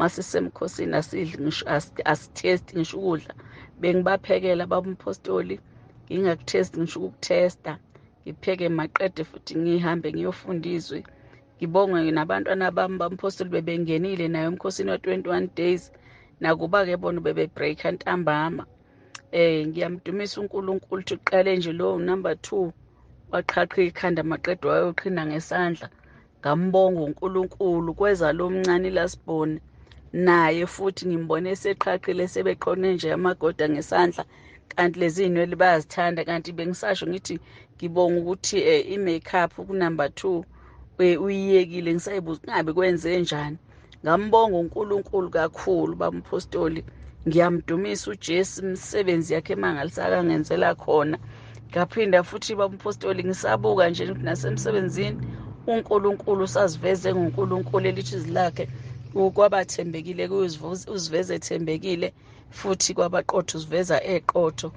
masisemkhosini asidli ngisho asithesti ngisho ukudla bengibaphekela babumpostoli ngingakuthesti ngisho ukuthesta ngipheke maqede futhi ngihambe ngiyofundizwe ngibonge nabantwana bami bampostoli bebengenile nayo emkhosini wa21 days nakuba ke bona bebebreaka ntambama ngiyamdumisa uNkulunkulu ukuthi uqale nje lo number 2 waqhaqha ikhanda maqede wayoqhina ngesandla ngambonga uNkulunkulu kweza lo mncane lasibone naye futhi ngimbone seqhaqhile sebeqhone nje amagoda ngesandla kanti lezi inwele bayazithanda kanti bengisasho ngithi ngibonga ukuthi i-makeup ku-number 2 uyiyekile ngisayibuza kungabe kwenze njani ngambonga uNkulunkulu kakhulu bampostoli ngiyamdumisa uJesu imisebenzi yakhe emangalisayo ngenzela khona ngaphinda futhi bampostoli ngisabuka nje nasemsebenzini uNkulunkulu usaziveze ngoNkulunkulu elithi izilakhe kwabathembekile uziveze ethembekile futhi kwabaqotho uziveza eqotho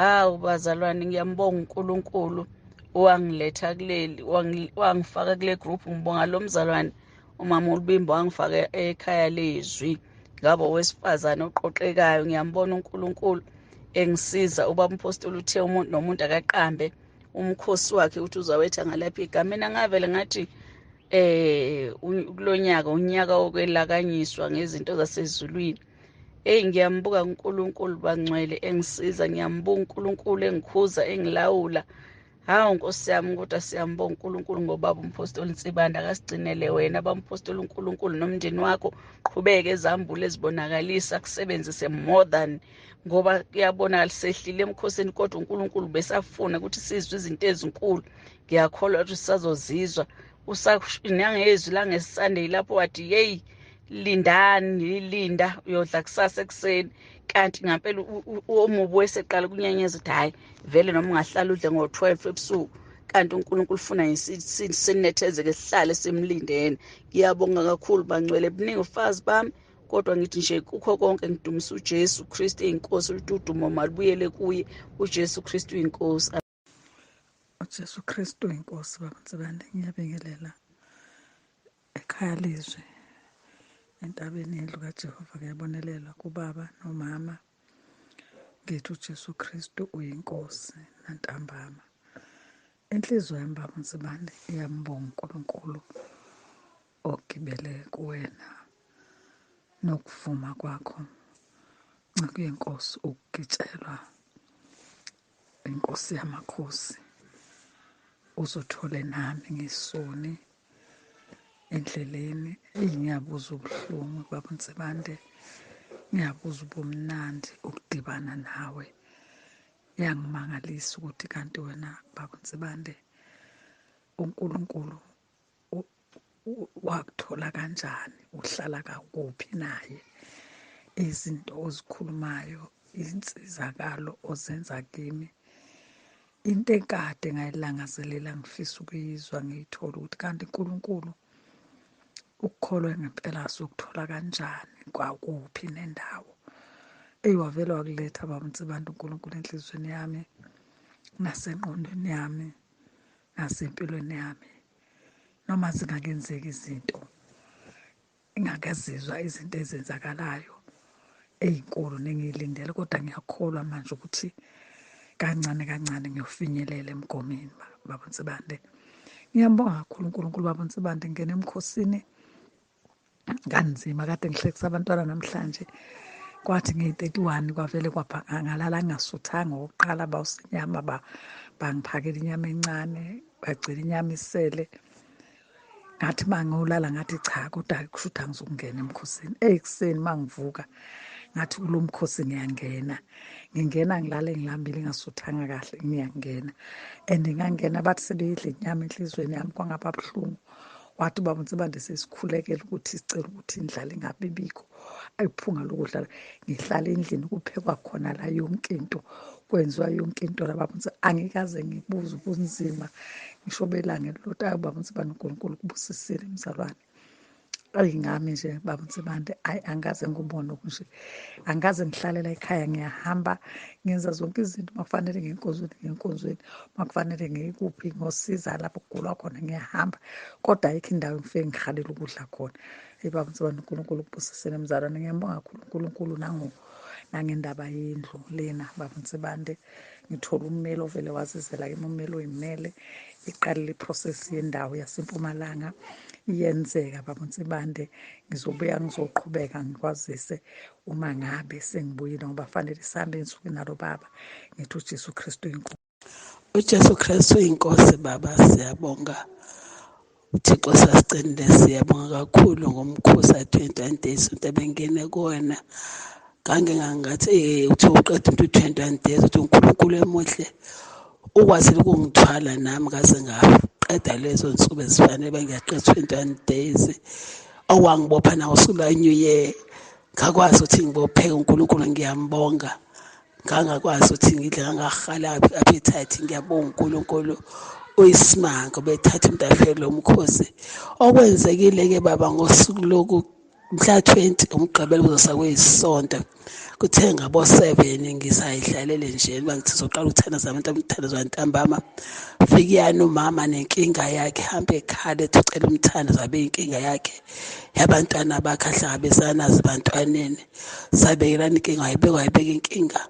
hawu bazalwane ngiyambonga uNkulunkulu owangiletha kuleli wangifaka kule group ngibonga lo mzalwane umama uLibimbo wangifaka ekhaya leZwi ngabo wesifazane oqoqekayo ngiyambona uNkulunkulu engisiza ubaba umpostoli uthe umuntu nomuntu akaqambe umkhosi wakhe ukuthi uzawetha ngalapha igameni angavele ngathi kulonyaka unyaka wokwelakanyiswa ngezinto zasezulwini ngiyambuka uNkulunkulu bangcwele engisiza, ngiyambuka uNkulunkulu engikhuza engilawula. Hawu Nkosi yami, kodwa siyambonga uNkulunkulu ngobaba umpostoli Nsibanda akasigcinele wena bampostoli uNkulunkulu nomndeni wakho. Qhubeke ezambule ezibonakalisa kusebenzise more than, ngoba kuyabonakala sehlile emkhosini kodwa uNkulunkulu besafuna ukuthi sizwe izinto ezinkulu. Ngiyakholwa ukuthi sisazozizwa nangezwi langeSunday lapho wathi yeyi lindani linda uyodla kusasa ekuseni, kanti ngampela omubi weseqala kunyenyeza ukuthi hhayi vele noma ungahlala udle ngo-12 ebusuku, kanti uNkulunkulu ufuna sinethezeke sihlale simlindene. Ngiyabonga kakhulu bangcwele, buningi ufazi bami, kodwa ngithi nje kukho konke ngidumisa uJesu Kristu eyinkosi, oluthi udumo malubuyele kuye. uJesu Kristu uyinkosi. uJesu Kristu inkosi. Baba Nsibande, ngiyabingelela ekhaya leZwi entabeni yendlu kaJehova kuyabonelelwa kubaba nomama. Ngithi uJesu Kristu uyinkosi nantambama. Inhliziyo yami Baba Nsibande iyambonga uNkulunkulu ogibele kuwena nokuvuma kwakho nca kuyenkosi ukugitshelwa inkosi yamakhosi. Uzothole nami ngisoni endleleni ngiyabuza ubuhlungu Baba Nsibande, ngiyabuza ubumnandi ukudibana nawe. Yangimangalisa ukuthi kanti wena Baba Nsibande uNkulunkulu wakuthola kanjani, uhlala kakuphi naye, izinto ozikhulumayo, insizakalo ozenza kimi, into ekade ngayilangazelela ngifisa ukuyizwa ngiyithola ukuthi kanti uNkulunkulu ukukholwa ngempela sokuthola kanjani, kwakuphi nendawo. Wavele wakuletha Baba Nsibande uNkulunkulu enhlizweni yami nasengqondweni yami nasempilweni yami. Noma zingakenzeki izinto, ingakezizwa izinto ezenzakalayo ezinkulu nengiyilindele, kodwa ngiyakholwa manje ukuthi kancane kancane ngiyofinyelela emgomeni Baba Nsibande. Ngiyambonga kakhulu uNkulunkulu Baba Nsibande, ngene emkhosini kanzima, kade ngihlekisa abantwana namhlanje. Kwathi ngiyi-31 kwavele ngalala ngingasuthanga. Okokuqala bawusinyama bangiphakela inyama encane, bagcina inyama isele. Ngathi mangolala ngathi cha, kodwa kusho ukuthi angizukungena emkhosini. Ekuseni mangivuka ngathi kulo mkhosi ngiyangena, ngilale ngilambile ngasuthanga kahle, ngiyangena. And ngangena bathi sebeyidla inyama enhlizweni yami kwangaba buhlungu. Wathi Baba Nsibande sesikhulekela ukuthi sicela ukuthi indlala ingabibikho. Iphunga lokudlala ngihlala endlini kuphekwa khona la yonke into, kwenziwa yonke into la Baba Nsibande. Angikaze ngibuze ubunzima ngisho belanga elilotayo Baba Nsibande, uNkulunkulu kubusisile mzalwane. Ngami nje Baba Nsibande, angikaze ngubone okunje. Angikaze ngihlalela ekhaya, ngiyahamba ngenza zonke izinto. Makufanele ngenkonzweni, makufanele ngikuphi ngosiza lapho kugulwa khona ngiyahamba, kodwa ayikho indawo engifike ngihalela ukudla khona. Baba Nsibande, uNkulunkulu kubusisene mzalwane. Ngiyambonga kakhulu uNkulunkulu nangendaba yendlu lena Baba Nsibande. Ngithola ummeli ovele wazizela kimi, ummeli oyimele. Iqalile iprocess yendawo yaseMpumalanga iyenzeka Baba Nsibande. Ngizobuya ngizoqhubeka ngikwazise uma ngabe sengibuyile, ngoba fanele sihambe ensukwini nalo baba. Ngithi uJesu Kristu inkosi. uJesu Kristu inkosi. Baba siyabonga, uThixo sasicinile, siyabonga kakhulu ngomkhosi ka-21 days into ebengene kuwona. Ngangingathi uthi uqeda into 21 days uthi uNkulunkulu emuhle ukwazile ukungithwala nami ngaze ngaqeda lezo nsuku ezifanele ngiyaqeda 21 days. Owangibopha nangosuku lwa-New Year ngakwazi ukuthi ngibopheke. uNkulunkulu ngiyambonga. Ngangakwazi ukuthi ngidle, ngangahala appetite. Ngiyabonga uNkulunkulu uyisimanga bethatha umntafeli lo mkhosi. Okwenzekile-ke baba ngosuku loku mhla 20 umgqibelo kuzosa kweyisonto, kuthe ngabo 7 ngisayidlalele nje bangithi soqala ukuthandaza umthandazo wantambama. Fike yana umama nenkinga yakhe, hambe ekhala ethi ucela umthandazo abe inkinga yakhe yabantwana bakhe ahlangabezana bantwaneni. Sabekelana inkinga, wayibeka inkinga.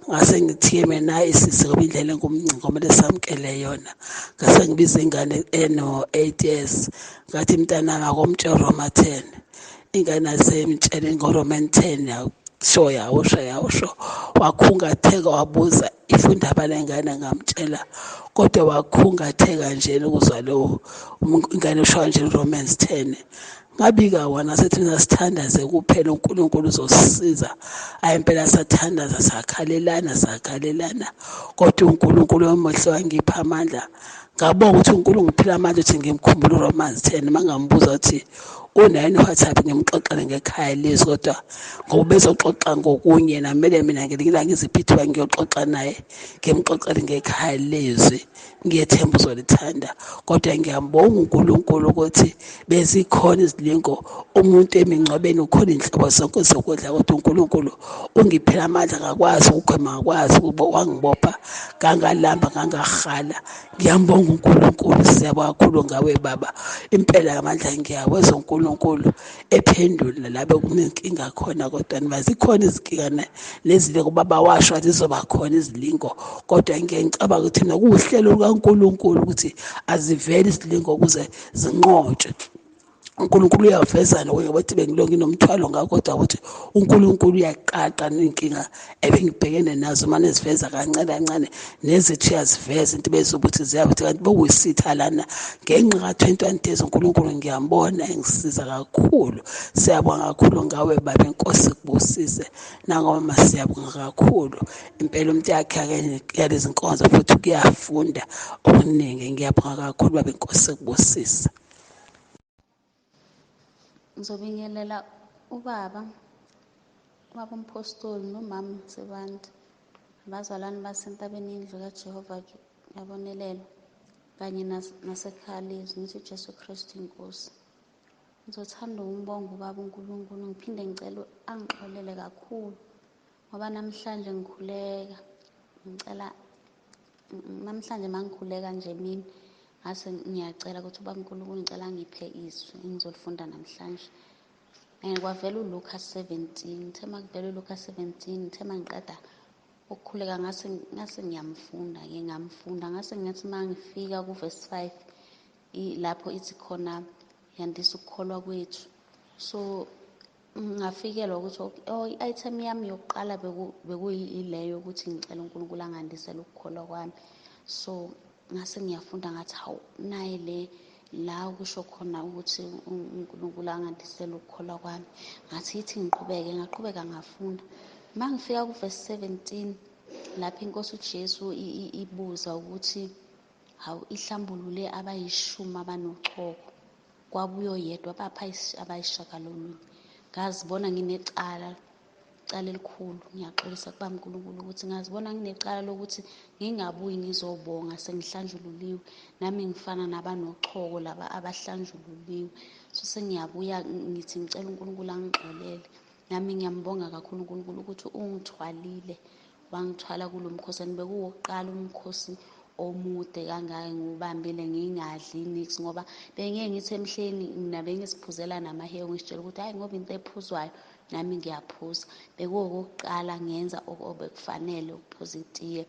Ngase ngithi mina isisi ngoba indlela engumncinci kumele samkele yona. Ngase ngibiza ingane eno-8 years ngathi mntanami akomtshela uRoma 10. Ingane yasemtshela ngoRoma 10 so yawusho wakhungatheka wabuza ifundaba lengane ngamtshela kodwa wakhungatheka nje ukuzwa lo ingane usho nje Romans 10 ngabika wona sethi mina sithandaze kuphela uNkulunkulu uzosisiza ayempela sathandaza sakhalelana kodwa uNkulunkulu omuhle wangipha amandla ngabonga ukuthi uNkulunkulu ngiphila amandla ukuthi ngimkhumbule uRomans 10 mangambuza ukuthi unani WhatsApp ngimxoxele ngekhaya lezi kodwa ngoba bezoxoxa ngokunye namele mina ngiziphithi ngiyoxoxa naye ngimxoxele ngekhaya lezi ngiyethemba uzolithanda kodwa ngiyambonga uNkulunkulu ukuthi bezikhona izilingo umuntu emingcwabeni ukhona inhlobo zonke zokudla kodwa uNkulunkulu ungiphela amandla ngakwazi ukukhwema ngakwazi wangibopha ngangalamba ngangahala ngiyambonga uNkulunkulu siyabonga kakhulu ngawe baba impela amandla ngiyaweza uNkulunkulu ephendula labe kunenkinga khona kodwa mazikhona izinkinga nezilingo baba washo zizoba khona izilingo kodwa ngiyacabanga ukuthi mina kuuhlelo lukaNkulunkulu ukuthi azivele izilingo ukuze zinqotshwe uNkulunkulu uyaveza nokuthi bengiloko nginomthwalo ngakho kodwa ukuthi uNkulunkulu uyaqaqa nenkinga ebengibhekene nazo manje ziveza kancane nezithi uyaziveza into bezobuthi ziyabuthi kanti bokuyisitha lana ngenxa ka-21 days uNkulunkulu ngiyambona engisiza kakhulu siyabonga kakhulu ngawe baba inkosi kubusise nangoma siyabonga kakhulu impela umuntu yakhe yalezi nkonzo futhi kuyafunda okuningi ngiyabonga kakhulu baba inkosi kubusise. Ngizobingelela ubaba umpostoli nomama Mtsibande, abazalwane basentabeni yendlu kaJehova yabonelelo kanye nasekhaya lezwi ngithi uJesu Kristu inkosi. Ngizothanda ukumbonga ubaba uNkulunkulu ngiphinde ngicela angixolele kakhulu ngoba namhlanje ngikhuleka ngicela namhlanje mangikhuleka nje mina ngase ngiyacela ukuthi ubaba uNkulunkulu ngicela ngiphe izwi engizolifunda namhlanje. Kwavela uLuka 17 ngithe makuvela uLuka 17 ngithe mangiqeda ukukhuleka ngase ngiyamfunda-ke ngamfunda ngase ngathi mangifika kuverse 5 lapho ithi khona yandisa ukukholwa kwethu. So ngafikelwa ukuthi i-item yami yokuqala bekuyileyo ukuthi ngicela uNkulunkulu angandisele ukukholwa kwami. So ngase ngiyafunda ngathi hawu naye la kusho khona ukuthi uNkulunkulu angandisele ukukholwa kwami. Ngathi yithi ngaqhubeka ngafunda. Mangifika kuverse 17 lapho inkosi uJesu ibuza ukuthi hawu ihlambulule abayishumi abanochoko kwabuye oyedwa bapha abayishagalolunye. Ngazibona nginecala elikhulu ngiyaxolisa kuba uNkulunkulu ukuthi ngazibona nginecala lokuthi ngingabuyi ngizobonga sengihlanjululiwe nami ngifana nabanochoko laba abahlanjululiwe. So sengiyabuya ngithi ngicela uNkulunkulu angixolele nami ngiyambonga kakhulu uNkulunkulu ukuthi ungithwalile wangithwala kulo mkhosi and bekuwokuqala umkhosi omude kangaka ngiwubambile ngingadli nix ngoba bengeke ngithi emhleni mina bengisiphuzela namahewu ngisitshela ukuthi hayi ngoba into ephuzwayo nami ngiyaphuza. Bekuwokuqala ngenza obekufanele ukuphuza itiye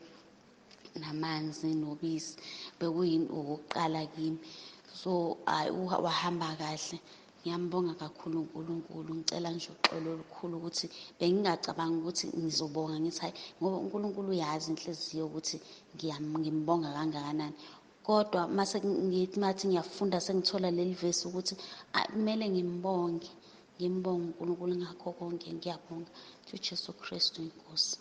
namanzi nobisi bekuyini okokuqala kimi. So wahamba kahle ngiyambonga kakhulu uNkulunkulu ngicela nje uxolo olukhulu ukuthi bengingacabangi ukuthi ngizobonga ngithi hayi ngoba uNkulunkulu uyazi inhliziyo ukuthi ngimbonga kangakanani kodwa mase ngathi ngiyafunda sengithola leli vesi ukuthi kumele ngimbonge uNkulunkulu ngakho konke ngiyabonga uJesu Kristu inkosi.